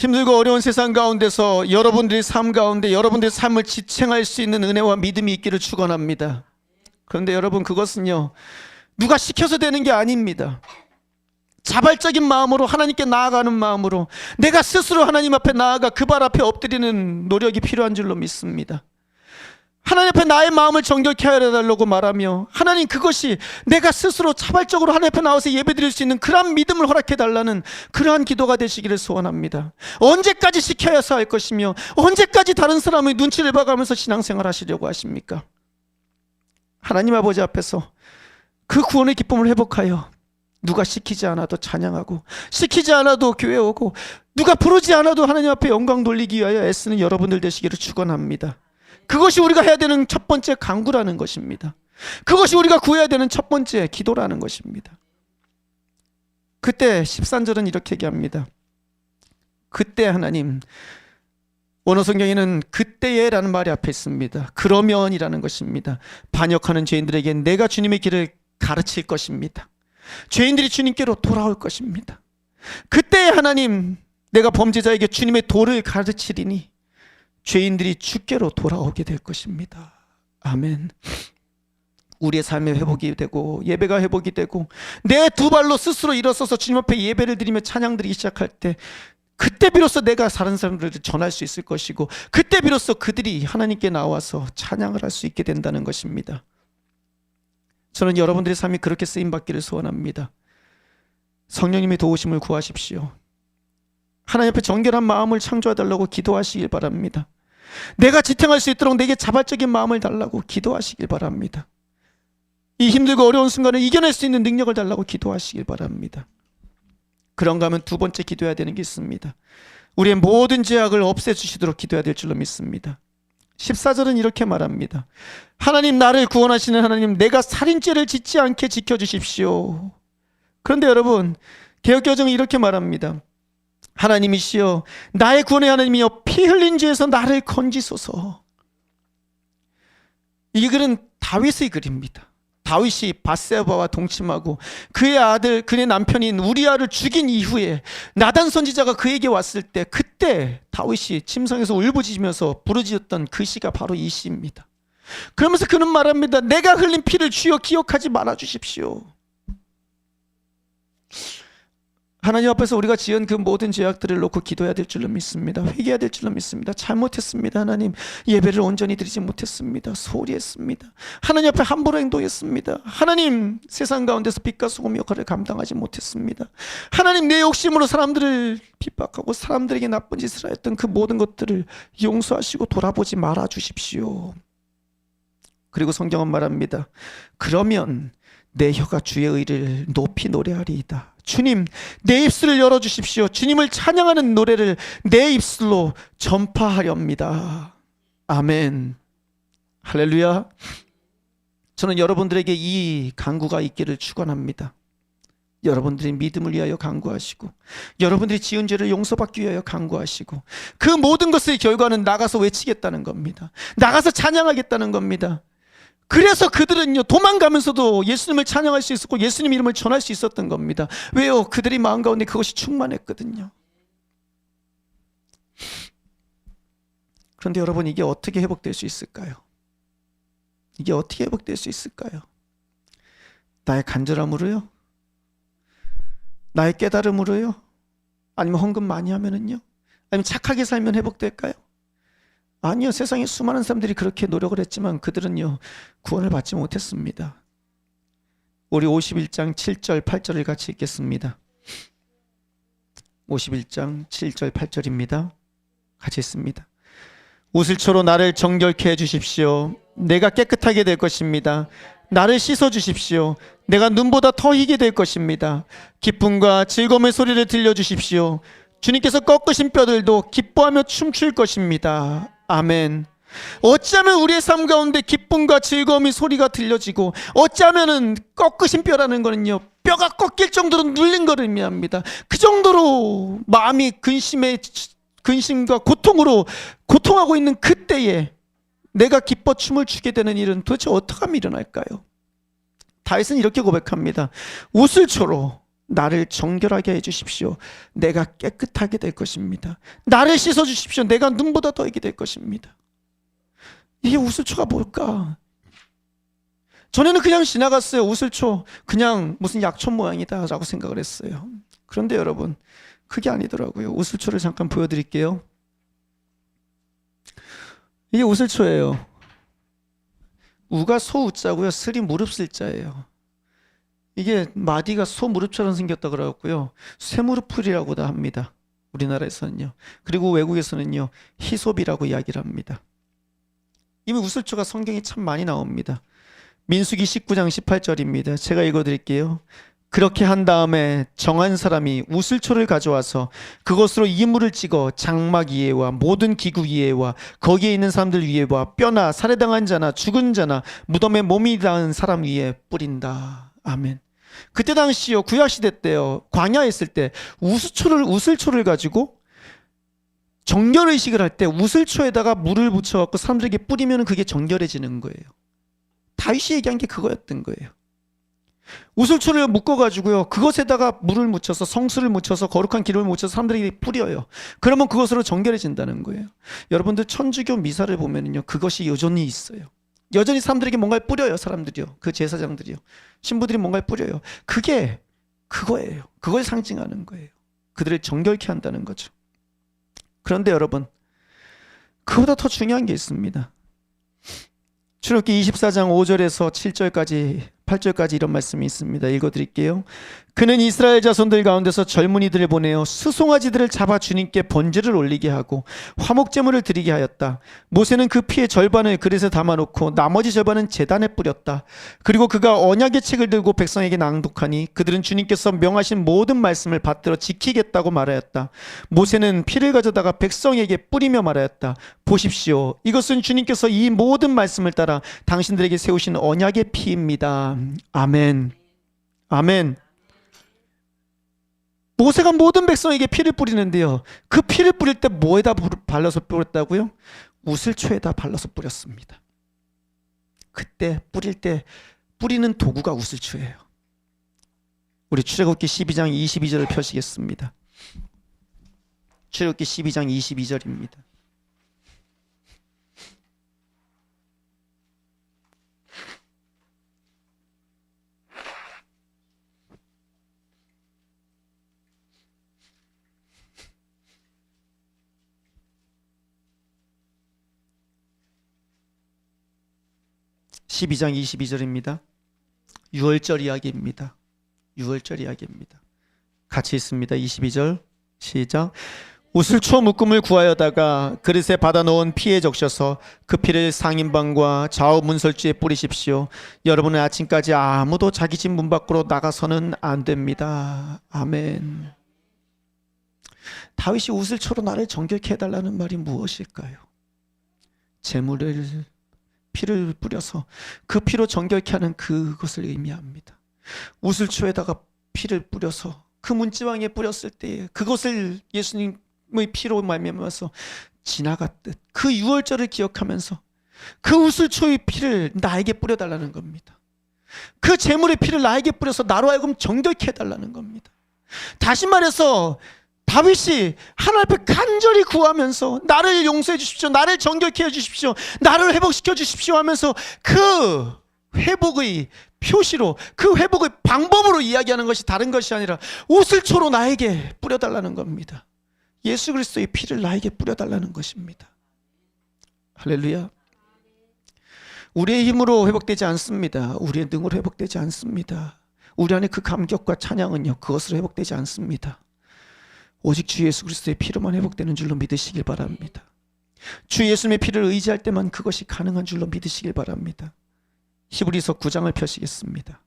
힘들고 어려운 세상 가운데서 여러분들의 삶 가운데 여러분들의 삶을 지탱할 수 있는 은혜와 믿음이 있기를 축원합니다. 그런데 여러분, 그것은요, 누가 시켜서 되는 게 아닙니다. 자발적인 마음으로 하나님께 나아가는 마음으로 내가 스스로 하나님 앞에 나아가 그 발 앞에 엎드리는 노력이 필요한 줄로 믿습니다. 하나님 앞에 나의 마음을 정결케 하여 달라고 말하며, 하나님, 그것이 내가 스스로 자발적으로 하나님 앞에 나와서 예배드릴 수 있는 그러한 믿음을 허락해 달라는 그러한 기도가 되시기를 소원합니다. 언제까지 시켜야서 할 것이며 언제까지 다른 사람의 눈치를 봐가면서 신앙생활 하시려고 하십니까? 하나님 아버지 앞에서 그 구원의 기쁨을 회복하여 누가 시키지 않아도 찬양하고, 시키지 않아도 교회 오고, 누가 부르지 않아도 하나님 앞에 영광 돌리기 위하여 애쓰는 여러분들 되시기를 축원합니다. 그것이 우리가 해야 되는 첫 번째 간구라는 것입니다. 그것이 우리가 구해야 되는 첫 번째 기도라는 것입니다. 그때 13절은 이렇게 얘기합니다. 그때 하나님, 원어 성경에는 그때에라는 말이 앞에 있습니다. 그러면이라는 것입니다. 반역하는 죄인들에게 내가 주님의 길을 가르칠 것입니다. 죄인들이 주님께로 돌아올 것입니다. 그때 하나님, 내가 범죄자에게 주님의 도를 가르치리니 죄인들이 주께로 돌아오게 될 것입니다. 아멘. 우리의 삶의 회복이 되고 예배가 회복이 되고 내 두 발로 스스로 일어서서 주님 앞에 예배를 드리며 찬양 드리기 시작할 때, 그때 비로소 내가 다른 사람들을 전할 수 있을 것이고, 그때 비로소 그들이 하나님께 나와서 찬양을 할 수 있게 된다는 것입니다. 저는 여러분들의 삶이 그렇게 쓰임받기를 소원합니다. 성령님의 도우심을 구하십시오. 하나님 앞에 정결한 마음을 창조해달라고 기도하시길 바랍니다. 내가 지탱할 수 있도록 내게 자발적인 마음을 달라고 기도하시길 바랍니다. 이 힘들고 어려운 순간을 이겨낼 수 있는 능력을 달라고 기도하시길 바랍니다. 그런가 하면 두 번째 기도해야 되는 게 있습니다. 우리의 모든 죄악을 없애주시도록 기도해야 될 줄로 믿습니다. 14절은 이렇게 말합니다. 하나님, 나를 구원하시는 하나님, 내가 살인죄를 짓지 않게 지켜주십시오. 그런데 여러분, 개역개정은 이렇게 말합니다. 하나님이시여, 나의 구원의 하나님이여, 피 흘린 죄에서 나를 건지소서. 이 글은 다윗의 글입니다. 다윗이 밧세바와 동침하고 그의 아들, 그의 남편인 우리아를 죽인 이후에 나단 선지자가 그에게 왔을 때, 그때 다윗이 침상에서 울부짖으면서 부르짖었던 그 시가 바로 이 시입니다. 그러면서 그는 말합니다. 내가 흘린 피를 주여 기억하지 말아 주십시오. 하나님 앞에서 우리가 지은 그 모든 죄악들을 놓고 기도해야 될 줄로 믿습니다. 회개해야 될 줄로 믿습니다. 잘못했습니다. 하나님, 예배를 온전히 드리지 못했습니다. 소홀히 했습니다. 하나님 앞에 함부로 행동했습니다. 하나님, 세상 가운데서 빛과 소금 역할을 감당하지 못했습니다. 하나님, 내 욕심으로 사람들을 핍박하고 사람들에게 나쁜 짓을 하였던 그 모든 것들을 용서하시고 돌아보지 말아 주십시오. 그리고 성경은 말합니다. 그러면 내 혀가 주의 의를 높이 노래하리이다. 주님, 내 입술을 열어주십시오. 주님을 찬양하는 노래를 내 입술로 전파하렵니다. 아멘. 할렐루야. 저는 여러분들에게 이 간구가 있기를 축원합니다. 여러분들의 믿음을 위하여 간구하시고, 여러분들이 지은 죄를 용서받기 위하여 간구하시고, 그 모든 것의 결과는 나가서 외치겠다는 겁니다. 나가서 찬양하겠다는 겁니다. 그래서 그들은요, 도망가면서도 예수님을 찬양할 수 있었고 예수님 이름을 전할 수 있었던 겁니다. 왜요? 그들이 마음 가운데 그것이 충만했거든요. 그런데 여러분, 이게 어떻게 회복될 수 있을까요? 이게 어떻게 회복될 수 있을까요? 나의 간절함으로요? 나의 깨달음으로요? 아니면 헌금 많이 하면은요? 아니면 착하게 살면 회복될까요? 아니요. 세상에 수많은 사람들이 그렇게 노력을 했지만 그들은요, 구원을 받지 못했습니다. 우리 51장 7절 8절을 같이 읽겠습니다. 51장 7절 8절입니다. 같이 읽습니다. 우슬초로 나를 정결케 해주십시오. 내가 깨끗하게 될 것입니다. 나를 씻어주십시오. 내가 눈보다 더 희게 될 것입니다. 기쁨과 즐거움의 소리를 들려주십시오. 주님께서 꺾으신 뼈들도 기뻐하며 춤출 것입니다. 아멘. 어찌하면 우리의 삶 가운데 기쁨과 즐거움의 소리가 들려지고, 어찌하면은 꺾으신 뼈라는 거는요, 뼈가 꺾일 정도로 눌린 것을 의미합니다. 그 정도로 마음이 근심과 고통으로 고통하고 있는 그때에 내가 기뻐 춤을 추게 되는 일은 도대체 어떻게 하면 일어날까요? 다윗은 이렇게 고백합니다. 우슬초로 나를 정결하게 해주십시오. 내가 깨끗하게 될 것입니다. 나를 씻어주십시오. 내가 눈보다 더하게 될 것입니다. 이게 우슬초가 뭘까? 전에는 그냥 지나갔어요. 우슬초 그냥 무슨 약초 모양이다 라고 생각을 했어요. 그런데 여러분, 그게 아니더라고요. 우슬초를 잠깐 보여드릴게요. 이게 우슬초예요. 우가 소우자고요. 슬이 무릎 슬자예요. 이게 마디가 소 무릎처럼 생겼다 그러고요. 쇠무릎풀이라고도 합니다. 우리나라에서는요. 그리고 외국에서는요, 히솝이라고 이야기를 합니다. 이미 우슬초가 성경에 참 많이 나옵니다. 민수기 19장 18절입니다. 제가 읽어드릴게요. 그렇게 한 다음에 정한 사람이 우슬초를 가져와서 그것으로 이물을 찍어 장막 위에와 모든 기구 위에와 거기에 있는 사람들 위에와 뼈나 살해당한 자나 죽은 자나 무덤에 몸이 닿은 사람 위에 뿌린다. 아멘. 그때 당시요, 구약시대 때요, 광야에 있을 때 우슬초를 가지고 정결의식을 할 때 우슬초에다가 물을 묻혀갖고 사람들에게 뿌리면 그게 정결해지는 거예요. 다윗이 얘기한 게 그거였던 거예요. 우슬초를 묶어가지고요, 그것에다가 물을 묻혀서 성수를 묻혀서 거룩한 기름을 묻혀서 사람들에게 뿌려요. 그러면 그것으로 정결해진다는 거예요. 여러분들 천주교 미사를 보면은요, 그것이 여전히 있어요. 여전히 사람들에게 뭔가를 뿌려요. 사람들이요, 그 제사장들이요, 신부들이 뭔가를 뿌려요. 그게 그거예요. 그걸 상징하는 거예요. 그들을 정결케 한다는 거죠. 그런데 여러분, 그보다 더 중요한 게 있습니다. 출애굽기 24장 5절에서 7절까지 8절까지 이런 말씀이 있습니다. 읽어드릴게요. 그는 이스라엘 자손들 가운데서 젊은이들을 보내어 수송아지들을 잡아 주님께 번제를 올리게 하고 화목제물을 드리게 하였다. 모세는 그 피의 절반을 그릇에 담아놓고 나머지 절반은 제단에 뿌렸다. 그리고 그가 언약의 책을 들고 백성에게 낭독하니 그들은 주님께서 명하신 모든 말씀을 받들어 지키겠다고 말하였다. 모세는 피를 가져다가 백성에게 뿌리며 말하였다. 보십시오, 이것은 주님께서 이 모든 말씀을 따라 당신들에게 세우신 언약의 피입니다. 아멘. 아멘. 모세가 모든 백성에게 피를 뿌리는데요, 그 피를 뿌릴 때 뭐에다 발라서 뿌렸다고요? 우슬초에다 발라서 뿌렸습니다. 그때 뿌릴 때 뿌리는 도구가 우슬초예요. 우리 출애굽기 12장 22절을 펴시겠습니다. 출애굽기 12장 22절입니다. (12장 22절입니다) 6월절 이야기입니다. 6월절 이야기입니다. 같이 있습니다. 22절 시작. 우슬초 묶음을 구하여다가 그릇에 받아놓은 피에 적셔서 그 피를 상인방과 좌우 문설주에 뿌리십시오. 여러분은 아침까지 아무도 자기 집 문 밖으로 나가서는 안 됩니다. 아멘. 다윗이 우슬초로 나를 정결케 해달라는 말이 무엇일까요? 제물을 피를 뿌려서 그 피로 정결케 하는 그것을 의미합니다. 우슬초에다가 피를 뿌려서 그 문지방에 뿌렸을 때 그것을 예수님의 피로 말미암아서 지나갔듯 그 유월절을 기억하면서 그 우슬초의 피를 나에게 뿌려달라는 겁니다. 그 제물의 피를 나에게 뿌려서 나로 하여금 정결케 해달라는 겁니다. 다시 말해서 다윗이 하나님 앞에 간절히 구하면서 나를 용서해 주십시오, 나를 정결케 해 주십시오, 나를 회복시켜 주십시오 하면서 그 회복의 표시로, 그 회복의 방법으로 이야기하는 것이 다른 것이 아니라 우슬초로 나에게 뿌려달라는 겁니다. 예수 그리스도의 피를 나에게 뿌려달라는 것입니다. 할렐루야. 우리의 힘으로 회복되지 않습니다. 우리의 능으로 회복되지 않습니다. 우리 안에 그 감격과 찬양은요, 그것으로 회복되지 않습니다. 오직 주 예수 그리스도의 피로만 회복되는 줄로 믿으시길 바랍니다. 주 예수님의 피를 의지할 때만 그것이 가능한 줄로 믿으시길 바랍니다. 히브리서 9장을 펴시겠습니다.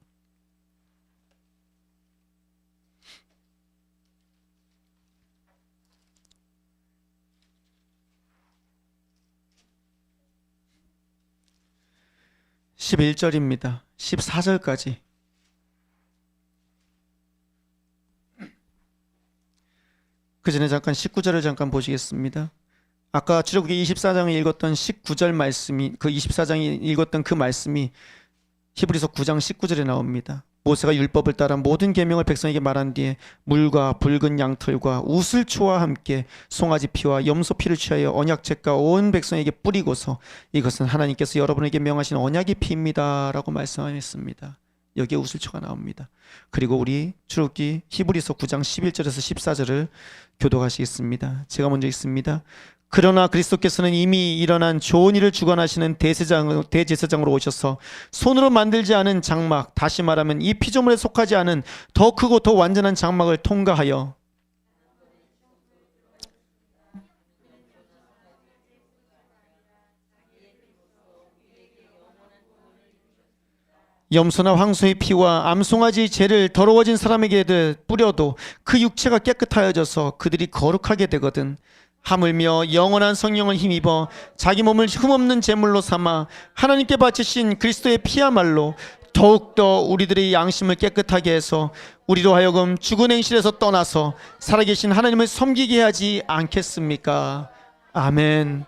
(11절입니다) 14절까지 그 전에 잠깐 19절을 잠깐 보시겠습니다. 아까 출애굽기 24장에 읽었던 19절 말씀이, 그 24장에 읽었던 그 말씀이 히브리서 9장 19절에 나옵니다. 모세가 율법을 따라 모든 계명을 백성에게 말한 뒤에 물과 붉은 양털과 우슬초와 함께 송아지 피와 염소 피를 취하여 언약책과 온 백성에게 뿌리고서 이것은 하나님께서 여러분에게 명하신 언약의 피입니다라고 말씀하였습니다. 여기에 우슬초가 나옵니다. 그리고 우리 출애굽기 히브리서 9장 11절에서 14절을 교독하시겠습니다. 제가 먼저 읽습니다. 그러나 그리스도께서는 이미 일어난 좋은 일을 주관하시는 대제사장으로 오셔서 손으로 만들지 않은 장막, 다시 말하면 이 피조물에 속하지 않은 더 크고 더 완전한 장막을 통과하여 염소나 황소의 피와 암송아지의 죄를 더러워진 사람에게 뿌려도 그 육체가 깨끗하여져서 그들이 거룩하게 되거든. 하물며 영원한 성령을 힘입어 자기 몸을 흠없는 제물로 삼아 하나님께 바치신 그리스도의 피야말로 더욱더 우리들의 양심을 깨끗하게 해서 우리로 하여금 죽은 행실에서 떠나서 살아계신 하나님을 섬기게 하지 않겠습니까? 아멘.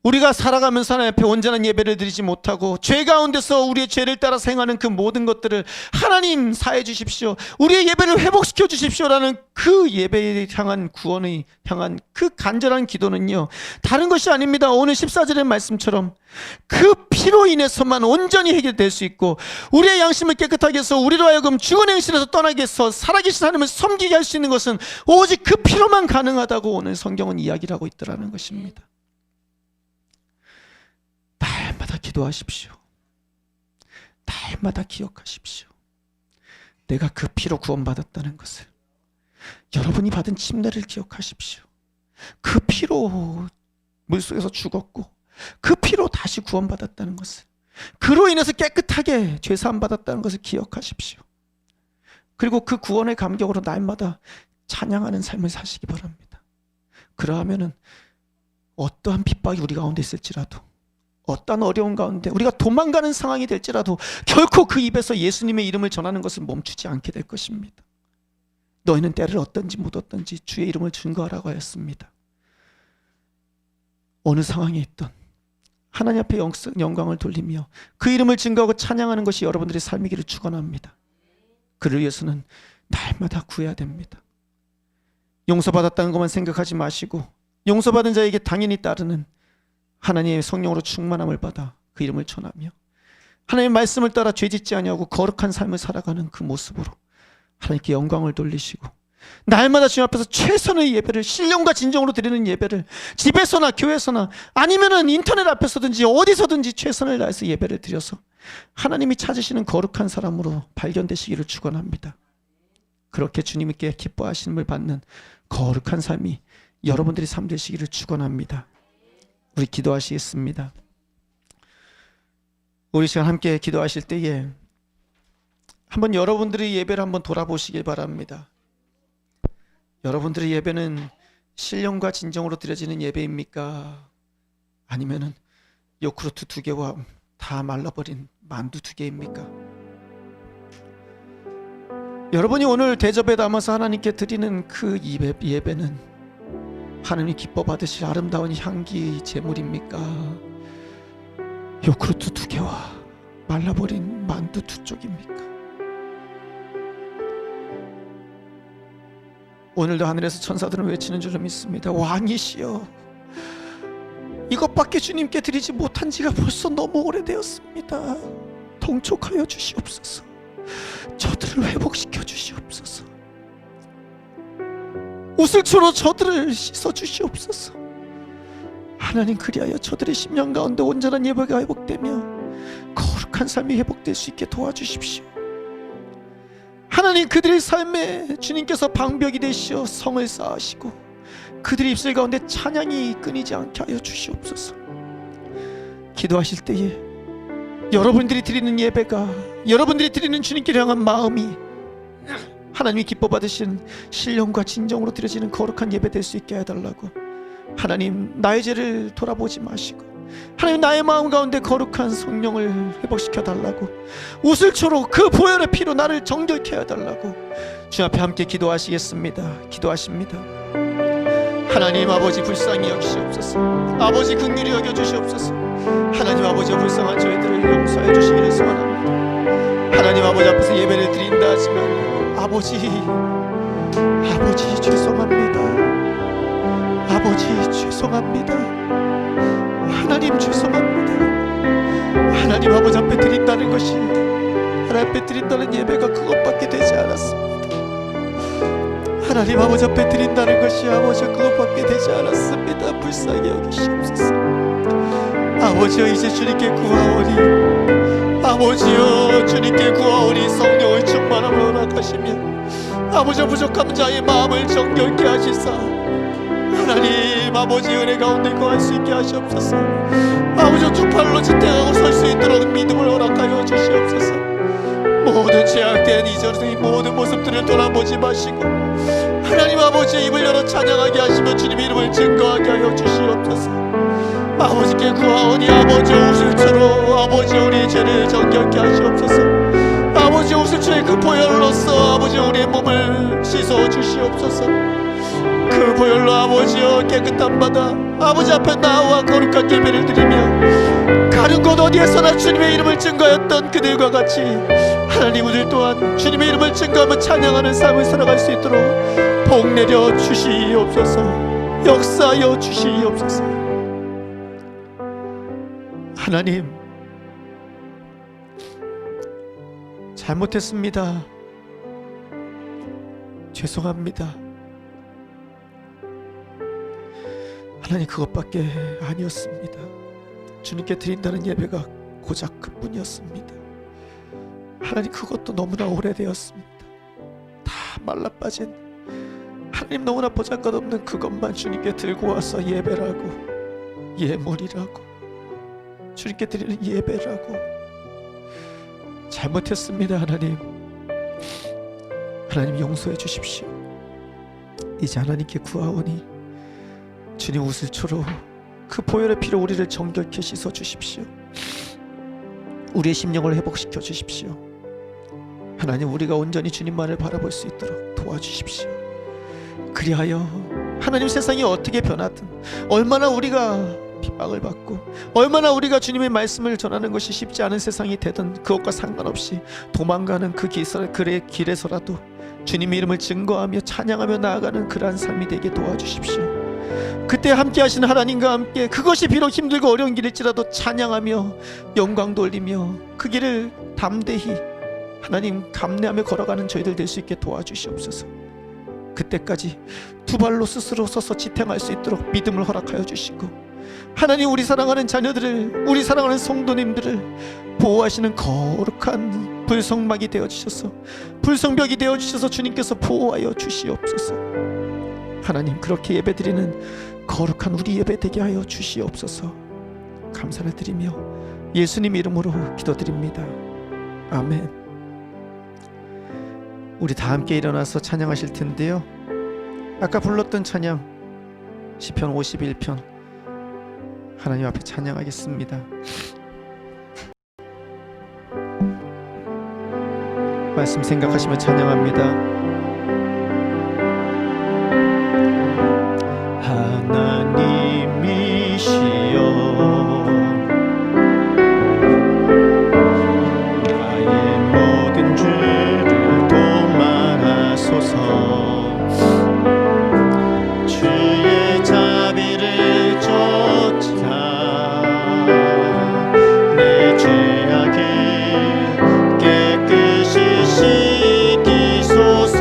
우리가 살아가면서 하나님 앞에 온전한 예배를 드리지 못하고 죄 가운데서 우리의 죄를 따라 행하는 그 모든 것들을 하나님 사해 주십시오, 우리의 예배를 회복시켜 주십시오라는 그 예배에 향한 구원을 향한 그 간절한 기도는요, 다른 것이 아닙니다. 오늘 14절의 말씀처럼 그 피로 인해서만 온전히 해결될 수 있고 우리의 양심을 깨끗하게 해서 우리로 하여금 죽은 행실에서 떠나게 해서 살아계신 하나님을 섬기게 할 수 있는 것은 오직 그 피로만 가능하다고 오늘 성경은 이야기를 하고 있더라는 것입니다. 날마다 기도하십시오. 날마다 기억하십시오. 내가 그 피로 구원받았다는 것을. 여러분이 받은 침례를 기억하십시오. 그 피로 물속에서 죽었고 그 피로 다시 구원받았다는 것을, 그로 인해서 깨끗하게 죄사함 받았다는 것을 기억하십시오. 그리고 그 구원의 감격으로 날마다 찬양하는 삶을 사시기 바랍니다. 그러하면은 어떠한 핍박이 우리 가운데 있을지라도, 어떠한 어려운 가운데 우리가 도망가는 상황이 될지라도 결코 그 입에서 예수님의 이름을 전하는 것을 멈추지 않게 될 것입니다. 너희는 때를 얻든지 못 얻든지 주의 이름을 증거하라고 하였습니다. 어느 상황에 있든 하나님 앞에 영광을 돌리며 그 이름을 증거하고 찬양하는 것이 여러분들의 삶이기를 축원합니다. 그를 위해서는 날마다 구해야 됩니다. 용서받았다는 것만 생각하지 마시고 용서받은 자에게 당연히 따르는 하나님의 성령으로 충만함을 받아 그 이름을 전하며 하나님의 말씀을 따라 죄짓지 아니하고 거룩한 삶을 살아가는 그 모습으로 하나님께 영광을 돌리시고 날마다 주님 앞에서 최선의 예배를, 신령과 진정으로 드리는 예배를 집에서나 교회에서나 아니면은 인터넷 앞에서든지 어디서든지 최선을 다해서 예배를 드려서 하나님이 찾으시는 거룩한 사람으로 발견되시기를 축원합니다. 그렇게 주님께 기뻐하심을 받는 거룩한 삶이 여러분들의 삶 되시기를 축원합니다. 우리 기도하시겠습니다. 우리 시간 함께 기도하실 때에 한번 여러분들의 예배를 한번 돌아보시길 바랍니다. 여러분들의 예배는 신령과 진정으로 드려지는 예배입니까? 아니면은 요크루트 2개와 다 말라버린 만두 2개입니까? 여러분이 오늘 대접에 담아서 하나님께 드리는 그 예배는 하나님이 기뻐 받으실 아름다운 향기 제물입니까? 요크루트 2개와 말라버린 만두 2쪽입니까? 오늘도 하늘에서 천사들은 외치는 줄로 믿습니다. 왕이시여, 이것밖에 주님께 드리지 못한 지가 벌써 너무 오래되었습니다. 통촉하여 주시옵소서. 저들을 회복시켜 주시옵소서. 우슬초로 저들을 씻어 주시옵소서. 하나님, 그리하여 저들의 심령 가운데 온전한 예배가 회복되며 거룩한 삶이 회복될 수 있게 도와주십시오. 하나님, 그들의 삶에 주님께서 방벽이 되시어 성을 쌓으시고 그들의 입술 가운데 찬양이 끊이지 않게 하여 주시옵소서. 기도하실 때에 여러분들이 드리는 예배가, 여러분들이 드리는 주님께 향한 마음이 하나님이 기뻐 받으신 신령과 진정으로 드려지는 거룩한 예배 될 수 있게 해달라고. 하나님, 나의 죄를 돌아보지 마시고 하나님, 나의 마음 가운데 거룩한 성령을 회복시켜 달라고, 우슬초로 그 보혈의 피로 나를 정결케 해달라고 주 앞에 함께 기도하시겠습니다. 기도하십니다. 하나님 아버지, 불쌍히 여기시옵소서. 아버지, 긍휼히 여겨주시옵소서. 하나님 아버지, 불쌍한 저희들을 용서해 주시기를 소원합니다. 하나님 하나님 아버지 앞에서 예배를 드린다 하지만 아버지 죄송합니다. 아버지 죄송합니다. 하나님 죄송합니다. 하나님 아버지 앞에 드린다는 것이, 하나님 앞에 드린다는 예배가 그것밖에 되지 않았습니다. 하나님 아버지 앞에 드린다는 것이 아버지 그것밖에 되지 않았습니다. 불쌍히 여기시옵소서. 아버지여, 이제 주님께 구하오니, 아버지여 주님께 구하오니 성령을 충만함을 허락하시며 아버지여 부족한 자의 마음을 정결케 하시사 하나님 아버지 은혜 가운데 거할 수 있게 하시옵소서. 아버지여 두 팔로 지탱하고 설 수 있도록 믿음을 허락하여 주시옵소서. 모든 죄악된 이전의 모든 모습들을 돌아보지 마시고 하나님 아버지의 입을 열어 찬양하게 하시며 주님의 이름을 증거하게 하여 주시옵소서. 아버지께 구하오니 아버지 우슬초로 아버지 우리의 죄를 정결케 하시옵소서. 아버지 우슬초의 그 보혈로서 아버지 우리의 몸을 씻어 주시옵소서. 그 보혈로 아버지여 깨끗한 바다 아버지 앞에 나와 거룩한 예배를 드리며 가는 곳 어디에서나 주님의 이름을 증거했던 그들과 같이 하나님 오늘 또한 주님의 이름을 증거하며 찬양하는 삶을 살아갈 수 있도록 복 내려 주시옵소서. 역사하여 주시옵소서. 하나님 잘못했습니다. 죄송합니다. 하나님 그것밖에 아니었습니다. 주님께 드린다는 예배가 고작 그뿐이었습니다. 하나님 그것도 너무나 오래되었습니다. 다 말라빠진 하나님 너무나 보잘것없는 그것만 주님께 들고 와서 예배라고, 예물이라고, 주님께 드리는 예배라고 잘못했습니다. 하나님 용서해 주십시오. 이제 하나님께 구하오니 주님 우슬초로 그 보혈의 피로 우리를 정결케 씻어 주십시오. 우리의 심령을 회복시켜 주십시오. 하나님 우리가 온전히 주님만을 바라볼 수 있도록 도와주십시오. 그리하여 하나님 세상이 어떻게 변하든 얼마나 우리가 핍박을 받고 얼마나 우리가 주님의 말씀을 전하는 것이 쉽지 않은 세상이 되든 그것과 상관없이 도망가는 그 길에서라도 주님의 이름을 증거하며 찬양하며 나아가는 그러한 삶이 되게 도와주십시오. 그때 함께 하신 하나님과 함께 그것이 비록 힘들고 어려운 길일지라도 찬양하며 영광 돌리며 그 길을 담대히 하나님 감내하며 걸어가는 저희들 될 수 있게 도와주시옵소서. 그때까지 두 발로 스스로 서서 지탱할 수 있도록 믿음을 허락하여 주시고 하나님 우리 사랑하는 자녀들을, 우리 사랑하는 성도님들을 보호하시는 거룩한 불성막이 되어주셔서, 불성벽이 되어주셔서 주님께서 보호하여 주시옵소서. 하나님 그렇게 예배드리는 거룩한 우리 예배 되게 하여 주시옵소서. 감사를 드리며 예수님 이름으로 기도드립니다. 아멘. 우리 다 함께 일어나서 찬양하실 텐데요, 아까 불렀던 찬양 시편 51편 하나님 앞에 찬양하겠습니다. 말씀 생각하시며 찬양합니다. 하나님이시여 나의 모든 죄를 도말하소서. 주의 자비를 쫓아 내 죄악을 깨끗이 씻기소서.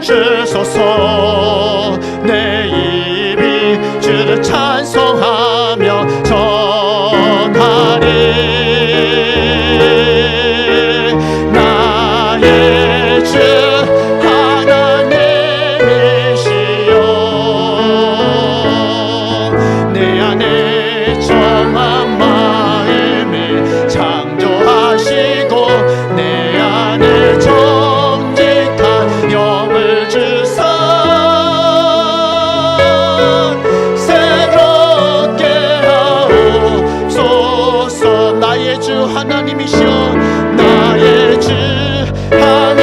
주소서. 내 입이 주를 찬송하며 전하리. 나의 주 하나님이시여, 내 안에 정한 마음을 창조하시고 내 안에 정직한 영을 주사 새롭게 하옵소서. 나의 주 하나님이시여, 나의 주 하나님이시여,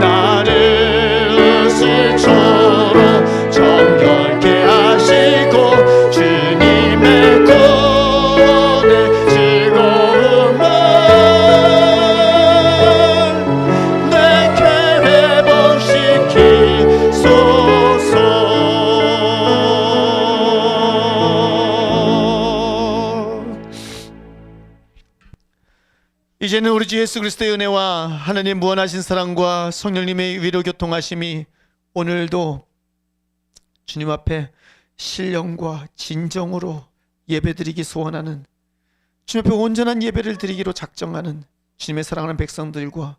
나를 스스로 정결케 하시고 주님의 구원의 즐거움을 내게 회복시키소서. 이제는 우리 주 예수 그리스도의 은혜와 하나님 무한하신 사랑과 성령님의 위로 교통하심이 오늘도 주님 앞에 신령과 진정으로 예배드리기 소원하는, 주님 앞에 온전한 예배를 드리기로 작정하는 주님의 사랑하는 백성들과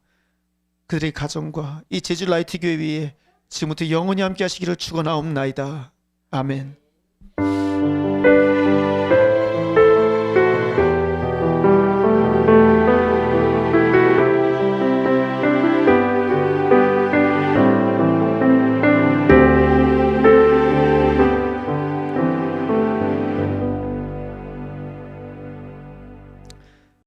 그들의 가정과 이 제주 라이트 교회 위에 지금부터 영원히 함께 하시기를 축원하옵나이다. 아멘.